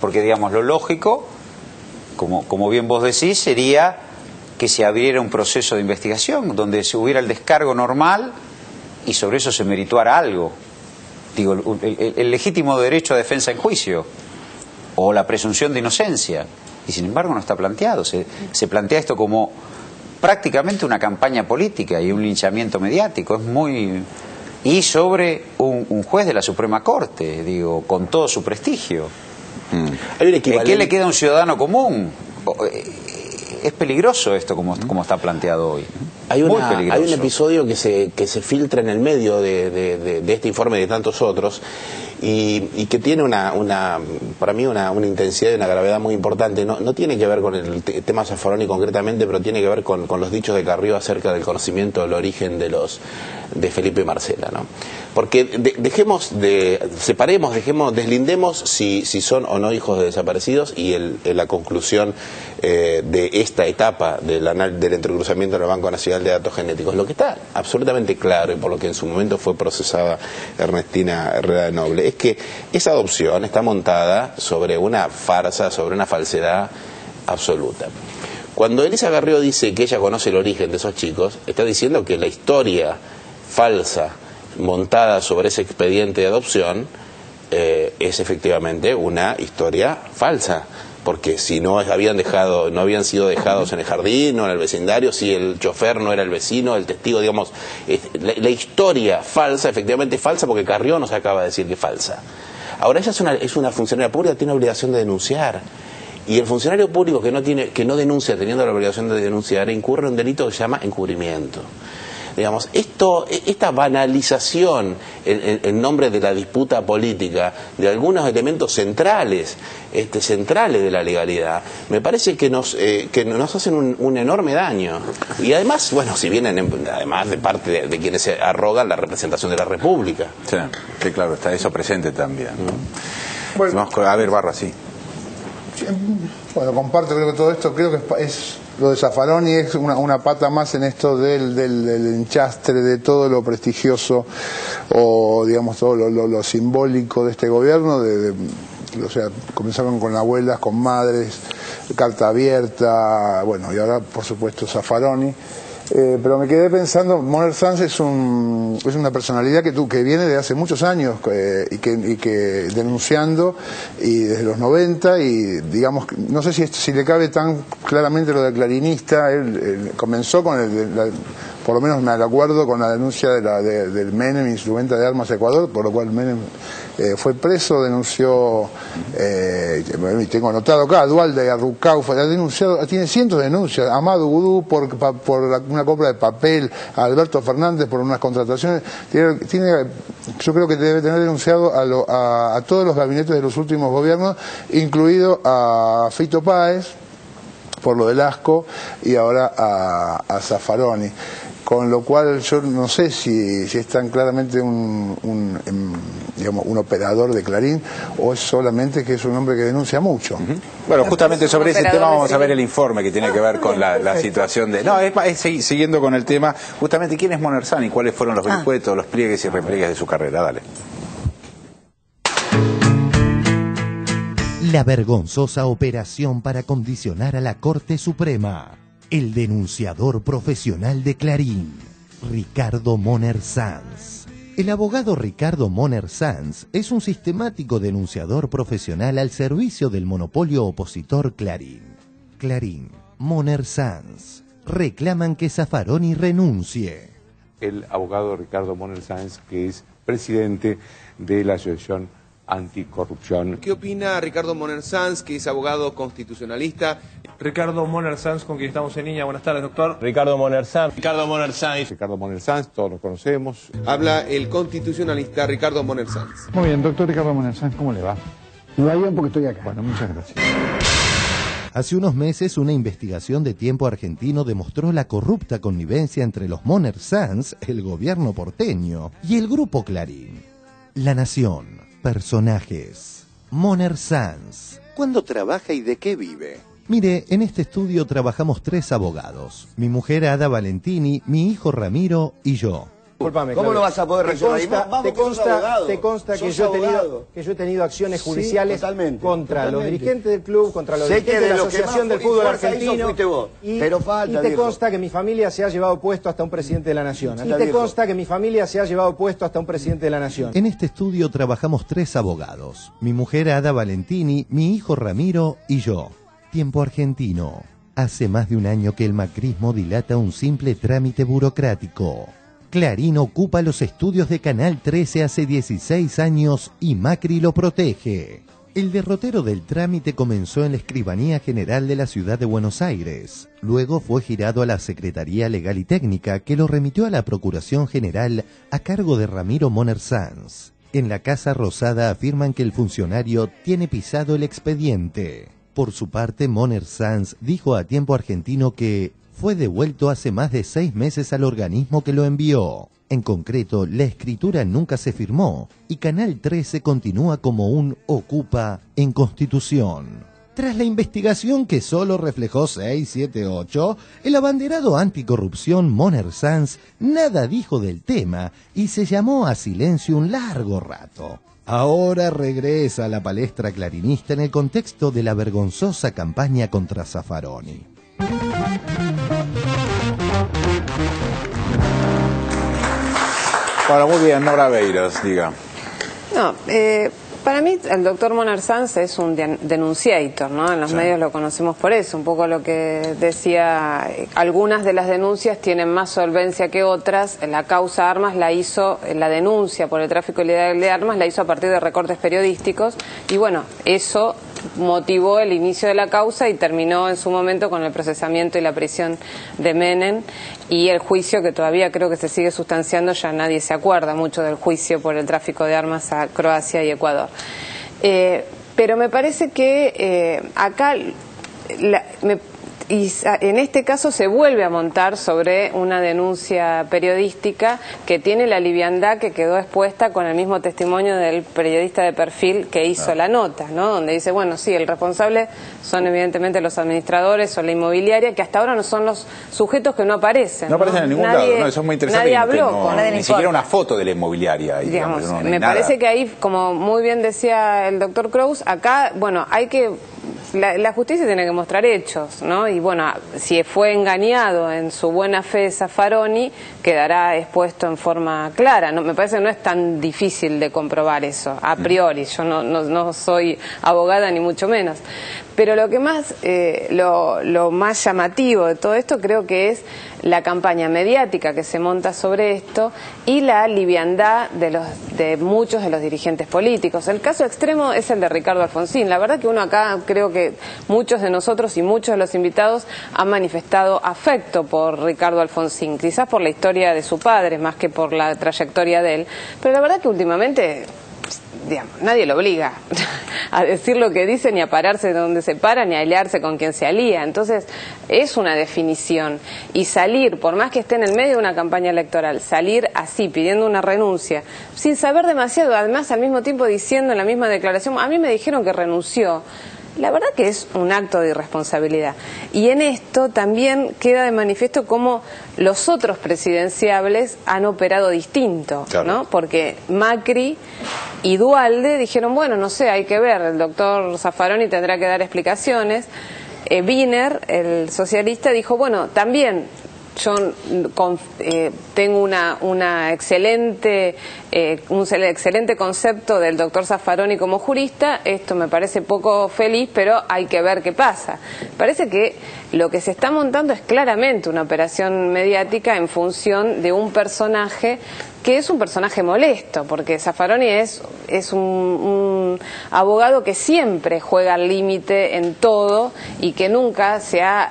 Porque, digamos, lo lógico, como bien vos decís, sería que se abriera un proceso de investigación donde se hubiera el descargo normal y sobre eso se merituara algo. Digo, el legítimo derecho a defensa en juicio o la presunción de inocencia. Y sin embargo no está planteado. Se plantea esto como prácticamente una campaña política y un linchamiento mediático. Es muy... Y sobre un juez de la Suprema Corte, digo, con todo su prestigio. Hay un equivalente... ¿Qué le queda a un ciudadano común? Es peligroso esto como está planteado hoy. Hay un episodio que se filtra en el medio de este informe y de tantos otros y que tiene para mí una intensidad y una gravedad muy importante. No tiene que ver con el tema Zaffaroni concretamente, pero tiene que ver con los dichos de Carrió acerca del conocimiento del origen de Felipe y Marcela, ¿no? Porque deslindemos si son o no hijos de desaparecidos y la conclusión de esta etapa del entrecruzamiento en el Banco Nacional de Datos Genéticos. Lo que está absolutamente claro y por lo que en su momento fue procesada Ernestina Herrera de Noble es que esa adopción está montada sobre una farsa, sobre una falsedad absoluta. Cuando Elisa Carrió dice que ella conoce el origen de esos chicos, está diciendo que la historia falsa montada sobre ese expediente de adopción es efectivamente una historia falsa, porque si no habían sido dejados en el jardín o en el vecindario, si el chofer no era el vecino, el testigo, digamos, la historia falsa, efectivamente falsa, porque Carrió nos acaba de decir que es falsa. Ahora ella es una funcionaria pública, tiene obligación de denunciar. Y el funcionario público que no denuncia teniendo la obligación de denunciar incurre en un delito que se llama encubrimiento. Digamos, esta banalización en nombre de la disputa política de algunos elementos centrales de la legalidad, me parece que nos hacen un enorme daño. Y además, bueno, si vienen además de parte de quienes se arrogan la representación de la República. Sí, claro, está eso presente también. Bueno, vamos a ver, Barra, sí. Bueno, comparto, creo que todo esto, creo que es lo de Zaffaroni es una pata más en esto del enchastre de todo lo prestigioso o digamos todo lo simbólico de este gobierno, o sea, comenzaron con abuelas, con madres, carta abierta, bueno, y ahora por supuesto Zaffaroni. Pero me quedé pensando, Moner Sanz es una personalidad que viene de hace muchos años y que denunciando y desde los 90 y digamos, no sé si le cabe tan claramente lo de clarinista. Él comenzó con por lo menos me acuerdo con la denuncia del Menem, instrumenta de armas a Ecuador, por lo cual Menem fue preso, denunció, y tengo anotado acá, Dualde, Arrucaufa, ha denunciado, tiene cientos de denuncias, Amado Gudú por una compra de papel, a Alberto Fernández por unas contrataciones, yo creo que debe tener denunciado a todos los gabinetes de los últimos gobiernos, incluido a Fito Páez, por lo del ASCO, y ahora a Zaffaroni. Con lo cual yo no sé si es tan claramente un operador de Clarín o es solamente que es un hombre que denuncia mucho. Bueno, justamente sobre ese tema vamos a ver el informe que tiene que ver con la situación de... No, es siguiendo con el tema, justamente, ¿quién es Monerzán y cuáles fueron los vericuetos, los pliegues y repliegues de su carrera? Dale. La vergonzosa operación para condicionar a la Corte Suprema. El denunciador profesional de Clarín, Ricardo Moner-Sanz. El abogado Ricardo Moner-Sanz es un sistemático denunciador profesional al servicio del monopolio opositor Clarín. Clarín, Moner-Sanz, reclaman que Zaffaroni renuncie. El abogado Ricardo Moner-Sanz, que es presidente de la Asociación Anticorrupción. ¿Qué opina Ricardo Moner-Sanz, que es abogado constitucionalista? Ricardo Moner-Sanz, con quien estamos en línea. Buenas tardes, doctor. Ricardo Moner-Sanz. Ricardo Moner-Sanz, todos lo conocemos. Habla el constitucionalista Ricardo Moner-Sanz. Muy bien, doctor Ricardo Moner-Sanz, ¿cómo le va? Me va bien porque estoy acá. Bueno, muchas gracias. Hace unos meses, una investigación de Tiempo Argentino demostró la corrupta connivencia entre los Moner-Sanz, el gobierno porteño, y el grupo Clarín. La Nación. Personajes. Moner-Sanz. ¿Cuándo trabaja y de qué vive? Mire, en este estudio trabajamos 3 abogados. Mi mujer Ada Valentini, mi hijo Ramiro y yo. Disculpame, ¿Cómo no vas a poder resolver? Te consta que yo he tenido acciones judiciales contra los dirigentes del club, contra los dirigentes de la Asociación del Fútbol Argentino. Y te consta que mi familia se ha llevado puesto hasta un presidente de la Nación. En este estudio trabajamos 3 abogados. Mi mujer Ada Valentini, mi hijo Ramiro y yo. Tiempo Argentino. Hace más de un año que el macrismo dilata un simple trámite burocrático. Clarín ocupa los estudios de Canal 13 hace 16 años y Macri lo protege. El derrotero del trámite comenzó en la Escribanía General de la Ciudad de Buenos Aires. Luego fue girado a la Secretaría Legal y Técnica, que lo remitió a la Procuración General a cargo de Ramiro Moner-Sanz. En la Casa Rosada afirman que el funcionario tiene pisado el expediente. Por su parte, Moner-Sanz dijo a Tiempo Argentino que fue devuelto hace más de 6 meses al organismo que lo envió. En concreto, la escritura nunca se firmó y Canal 13 continúa como un ocupa en Constitución. Tras la investigación que solo reflejó 678, el abanderado anticorrupción Moner-Sanz nada dijo del tema y se llamó a silencio un largo rato. Ahora regresa a la palestra clarinista en el contexto de la vergonzosa campaña contra Zaffaroni. Bueno, muy bien, Nora Beiros, diga. No, para mí el doctor Moner-Sanz es un denunciator, ¿no? En los medios lo conocemos por eso, un poco lo que decía, algunas de las denuncias tienen más solvencia que otras. La causa Armas la hizo, la denuncia por el tráfico ilegal de armas la hizo a partir de recortes periodísticos y bueno, eso motivó el inicio de la causa y terminó en su momento con el procesamiento y la prisión de Menem y el juicio que todavía creo que se sigue sustanciando. Ya nadie se acuerda mucho del juicio por el tráfico de armas a Croacia y Ecuador. Pero me parece que acá y en este caso se vuelve a montar sobre una denuncia periodística que tiene la liviandad que quedó expuesta con el mismo testimonio del periodista de perfil que hizo la nota, ¿no? Donde dice, bueno, sí, el responsable son evidentemente los administradores o la inmobiliaria, que hasta ahora no son los sujetos que no aparecen. No aparecen en ningún lado, no, eso es muy interesante. Nadie habló ni siquiera una foto de la inmobiliaria. Digamos, me parece que ahí, como muy bien decía el doctor Kraus, acá, bueno, hay que la justicia tiene que mostrar hechos, ¿no? Y bueno, si fue engañado en su buena fe Zaffaroni, quedará expuesto en forma clara. No, me parece que no es tan difícil de comprobar eso, a priori. Yo no soy abogada ni mucho menos. Pero lo que más, lo más llamativo de todo esto creo que es la campaña mediática que se monta sobre esto y la liviandad de muchos de los dirigentes políticos. El caso extremo es el de Ricardo Alfonsín. La verdad que uno acá, creo que muchos de nosotros y muchos de los invitados han manifestado afecto por Ricardo Alfonsín, quizás por la historia de su padre más que por la trayectoria de él. Pero la verdad que últimamente, digamos, nadie lo obliga a decir lo que dice, ni a pararse de donde se para, ni a aliarse con quien se alía. Entonces, es una definición. Y salir, por más que esté en el medio de una campaña electoral, salir así, pidiendo una renuncia, sin saber demasiado, además al mismo tiempo diciendo en la misma declaración, a mí me dijeron que renunció. La verdad que es un acto de irresponsabilidad. Y en esto también queda de manifiesto cómo los otros presidenciables han operado distinto, claro, ¿no? Porque Macri y Duhalde dijeron, bueno, no sé, hay que ver, el doctor Zaffaroni tendrá que dar explicaciones. Wiener, el socialista, dijo, bueno, también yo tengo un excelente concepto del doctor Zaffaroni como jurista, esto me parece poco feliz, pero hay que ver qué pasa. Parece que lo que se está montando es claramente una operación mediática en función de un personaje que es un personaje molesto, porque Zaffaroni es un abogado que siempre juega al límite en todo y que nunca se ha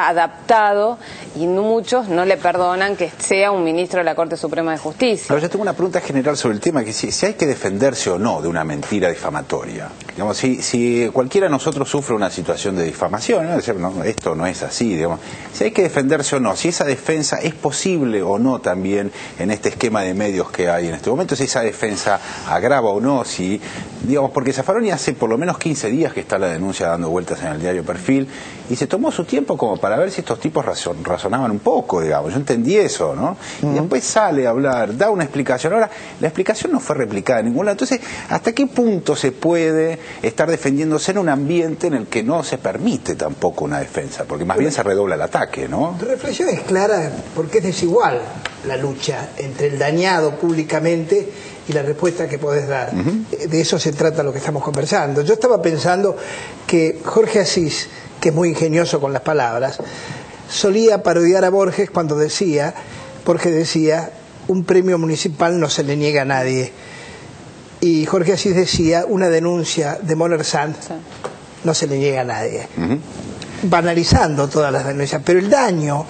adaptado, y muchos no le perdonan que sea un ministro de la Corte Suprema de Justicia. Pero yo tengo una pregunta general sobre el tema, que si hay que defenderse o no de una mentira difamatoria. Digamos, si cualquiera de nosotros sufre una situación de difamación, ¿no? Esto no es así, digamos. Si hay que defenderse o no, si esa defensa es posible o no también en este esquema de medios que hay en este momento, si esa defensa agrava o no, si, digamos, porque Zaffaroni hace por lo menos 15 días que está la denuncia dando vueltas en el diario Perfil, y se tomó su tiempo como para ver si estos tipos razonaban un poco, digamos. Yo entendí eso, ¿no? Y después sale a hablar, da una explicación. Ahora, la explicación no fue replicada en ningún lado. Entonces, ¿hasta qué punto se puede estar defendiéndose en un ambiente en el que no se permite tampoco una defensa? Porque más bien se redobla el ataque, ¿no? Tu reflexión es clara porque es desigual la lucha entre el dañado públicamente y la respuesta que podés dar. De eso se trata lo que estamos conversando. Yo estaba pensando que Jorge Asís, que es muy ingenioso con las palabras, solía parodiar a Borges cuando decía, un premio municipal no se le niega a nadie. Y Jorge Asís decía, una denuncia de Moner Sanz no se le niega a nadie. Banalizando todas las denuncias, pero el daño,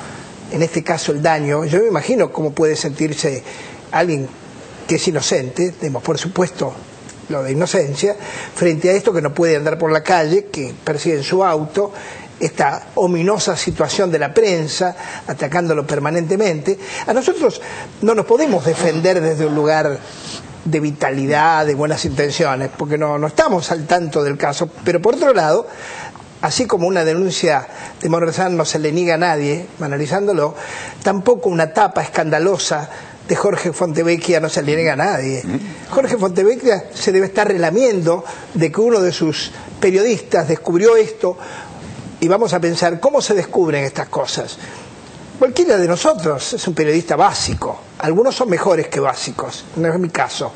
en este caso el daño, yo me imagino cómo puede sentirse alguien que es inocente, por supuesto lo de inocencia, frente a esto que no puede andar por la calle, que persigue en su auto, esta ominosa situación de la prensa, atacándolo permanentemente. A nosotros no nos podemos defender desde un lugar de vitalidad, de buenas intenciones, porque no estamos al tanto del caso, pero por otro lado, así como una denuncia de Moner Sanz no se le niega a nadie, analizándolo, tampoco una tapa escandalosa de Jorge Fontevecchia no se le niega a nadie. Jorge Fontevecchia se debe estar relamiendo de que uno de sus periodistas descubrió esto, y vamos a pensar cómo se descubren estas cosas. Cualquiera de nosotros es un periodista básico, algunos son mejores que básicos, no es mi caso,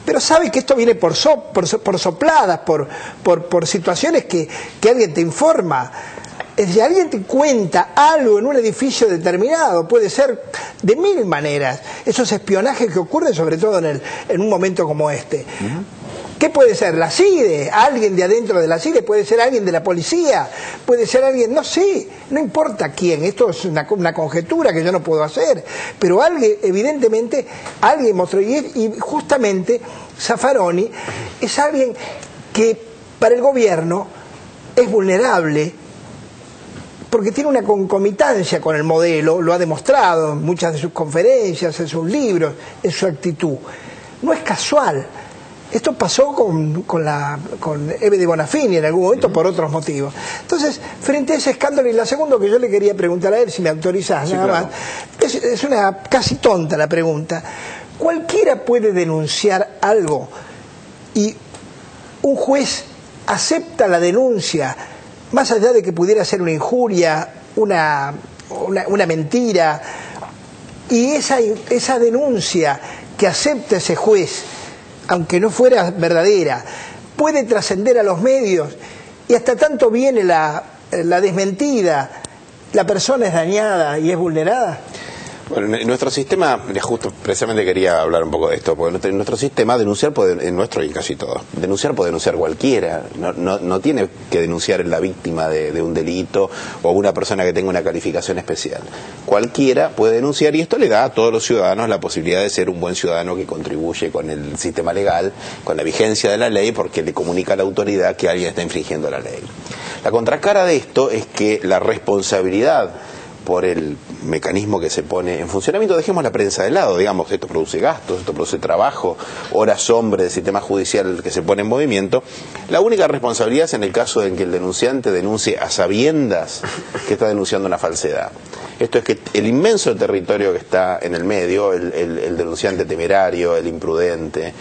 pero sabe que esto viene por sopladas, por situaciones que alguien te informa. Es decir, alguien te cuenta algo en un edificio determinado, puede ser de mil maneras, esos espionajes que ocurren sobre todo en un momento como este. ¿Qué puede ser? ¿La CIDE? ¿Alguien de adentro de la CIDE? ¿Puede ser alguien de la policía? ¿Puede ser alguien? No sé, no importa quién. Esto es una conjetura que yo no puedo hacer. Pero alguien, evidentemente, alguien mostró. Y justamente Zaffaroni es alguien que para el gobierno es vulnerable, porque tiene una concomitancia con el modelo, lo ha demostrado en muchas de sus conferencias, en sus libros, en su actitud. No es casual. Esto pasó con Eve de Bonafini en algún momento por otros motivos. Entonces, frente a ese escándalo, y la segunda que yo le quería preguntar a él, si me autorizás, nada más, es una casi tonta la pregunta. Cualquiera puede denunciar algo y un juez acepta la denuncia, más allá de que pudiera ser una injuria, una mentira, y esa denuncia que acepta ese juez, aunque no fuera verdadera, puede trascender a los medios, y hasta tanto viene la desmentida, la persona es dañada y es vulnerada. Bueno, en nuestro sistema, justo precisamente quería hablar un poco de esto, porque en nuestro sistema denunciar puede, en nuestro y en casi todo, denunciar puede denunciar cualquiera, no tiene que denunciar la víctima de un delito o una persona que tenga una calificación especial. Cualquiera puede denunciar, y esto le da a todos los ciudadanos la posibilidad de ser un buen ciudadano que contribuye con el sistema legal, con la vigencia de la ley, porque le comunica a la autoridad que alguien está infringiendo la ley. La contracara de esto es que la responsabilidad por el mecanismo que se pone en funcionamiento, dejemos la prensa de lado, digamos, esto produce gastos, esto produce trabajo, horas hombre del sistema judicial que se pone en movimiento. La única responsabilidad es en el caso en que el denunciante denuncie a sabiendas que está denunciando una falsedad. Esto es que el inmenso territorio que está en el medio, el denunciante temerario, el imprudente,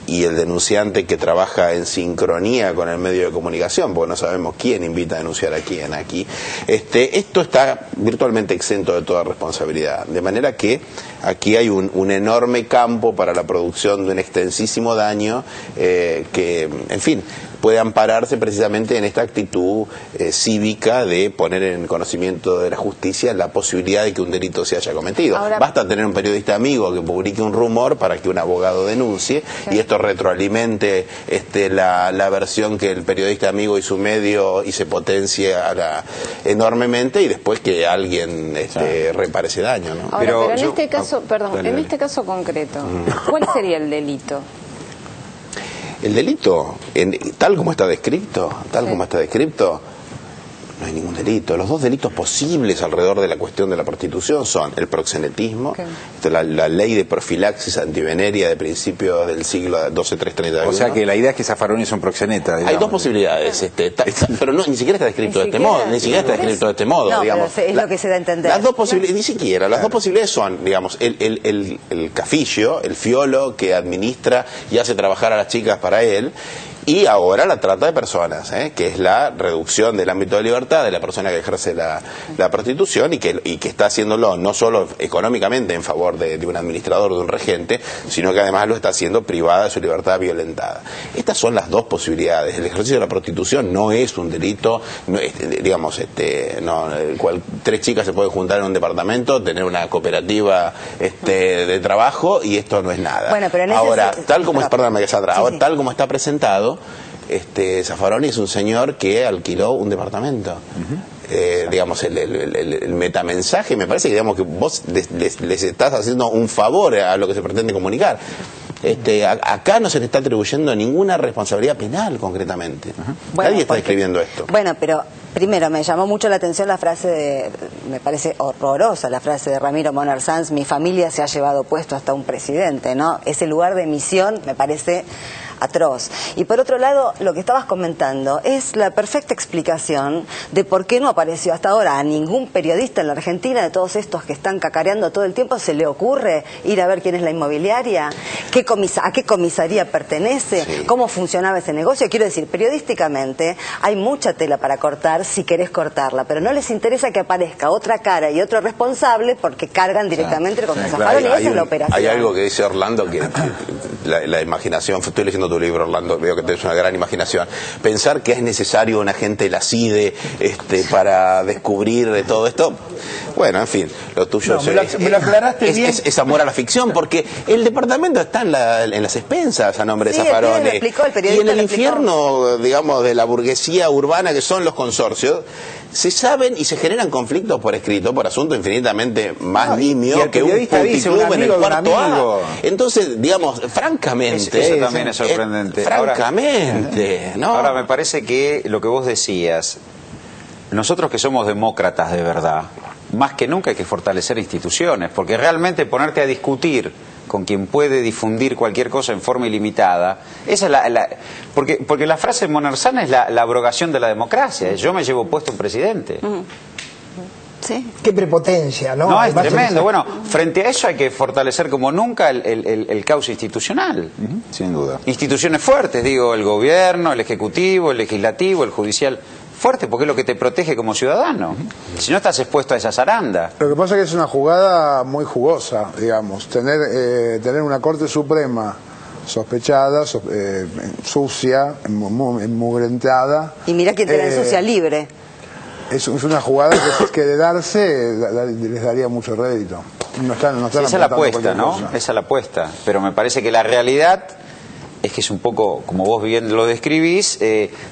y el denunciante que trabaja en sincronía con el medio de comunicación, porque no sabemos quién invita a denunciar a quién aquí, esto está virtualmente exento de toda responsabilidad, de manera que aquí hay un enorme campo para la producción de un extensísimo daño que, en fin, puede ampararse precisamente en esta actitud cívica de poner en conocimiento de la justicia la posibilidad de que un delito se haya cometido. Ahora, basta tener un periodista amigo que publique un rumor para que un abogado denuncie, y esto retroalimente la versión que el periodista amigo y su medio, y se potencia enormemente, y después que alguien repare ese daño, ¿no? Ahora, pero en este caso, perdón, en este caso concreto, ¿cuál sería el delito? El delito, tal como está descrito, no hay ningún delito. Los dos delitos posibles alrededor de la cuestión de la prostitución son el proxenetismo, la ley de profilaxis antivenérea de principios del siglo XII-331. O sea que la idea es que Zaffaroni es un proxeneta, digamos. Hay dos posibilidades, pero no, ni siquiera está descrito de este modo, No, digamos. Pero es lo que se da a entender. Las dos posibilidades, ni siquiera, las dos posibilidades son, digamos, el cafillo, el fiolo que administra y hace trabajar a las chicas para él, y ahora la trata de personas, que es la reducción del ámbito de libertad de la persona que ejerce la prostitución y que está haciéndolo no solo económicamente en favor de un administrador, de un regente, sino que además lo está haciendo privada de su libertad violentada. Estas son las dos posibilidades. El ejercicio de la prostitución no es un delito, no es, digamos, tres chicas se pueden juntar en un departamento, tener una cooperativa de trabajo, y esto no es nada. Bueno, pero ahora, tal como tal como está presentado, Zaffaroni es un señor que alquiló un departamento. Digamos, el metamensaje, me parece que, digamos, que vos les estás haciendo un favor a lo que se pretende comunicar. Acá no se le está atribuyendo ninguna responsabilidad penal, concretamente. Nadie está describiendo esto. Bueno, pero primero me llamó mucho la atención la frase me parece horrorosa la frase de Ramiro Moner Sanz: mi familia se ha llevado puesto hasta un presidente, ¿no? Ese lugar de emisión me parece atroz. Y por otro lado, lo que estabas comentando es la perfecta explicación de por qué no apareció hasta ahora a ningún periodista en la Argentina, de todos estos que están cacareando todo el tiempo. ¿Se le ocurre ir a ver quién es la inmobiliaria? ¿A qué comisaría pertenece? Sí. ¿Cómo funcionaba ese negocio? Quiero decir, periodísticamente hay mucha tela para cortar si querés cortarla, pero no les interesa que aparezca otra cara y otro responsable porque cargan directamente contra Zaffaroni. Esa es la operación. Hay algo que dice Orlando que la imaginación, estoy leyendo tu libro, Orlando, veo que tienes una gran imaginación. Pensar que es necesario un agente de la CIDE para descubrir de todo esto, bueno, en fin, lo tuyo me lo aclaraste bien. Es amor a la ficción, porque el departamento está en las expensas a nombre de Zaffaroni, y en el infierno, digamos, de la burguesía urbana que son los consorcios, se saben y se generan conflictos por escrito por asuntos infinitamente más nimios que un puticlub en el cuarto A. Entonces, digamos, francamente, eso también es sorprendente. Francamente, ¿no? Ahora me parece que lo que vos decías, nosotros que somos demócratas de verdad, más que nunca hay que fortalecer instituciones, porque realmente ponerte a discutir con quien puede difundir cualquier cosa en forma ilimitada, esa es porque la frase de Moner Sanz es la abrogación de la democracia, yo me llevo puesto un presidente. Sí. Qué prepotencia, ¿no? No, es tremendo. Bueno, frente a eso hay que fortalecer como nunca el cauce institucional. Sin duda. Instituciones fuertes, digo, el gobierno, el ejecutivo, el legislativo, el judicial. Fuerte, porque es lo que te protege como ciudadano. Si no estás expuesto a esa zaranda. Lo que pasa es que es una jugada muy jugosa, digamos. Tener una Corte Suprema sospechada, sucia, enmugrentada. Y mira quién te la ensucia libre. Es una jugada que de darse les daría mucho rédito. No están esa es la apuesta, ¿no? Esa es la apuesta. Pero me parece que la realidad es que es un poco, como vos bien lo describís,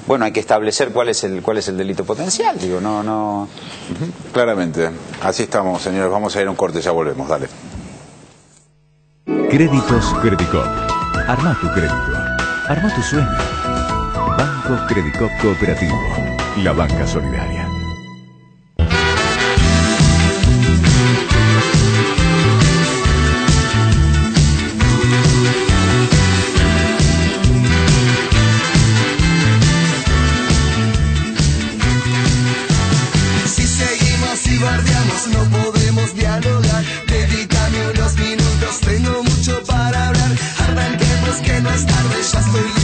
bueno, hay que establecer cuál es el delito potencial. Digo, no. Claramente. Así estamos, señores. Vamos a ir a un corte, ya volvemos. Dale. Créditos Credicop. Arma tu crédito. Arma tu sueño. Banco Credicop Cooperativo. La banca solidaria. Si seguimos y bardeamos no podemos dialogar. Dedícame unos minutos, tengo mucho para hablar. Arranquemos que no es tarde, ya estoy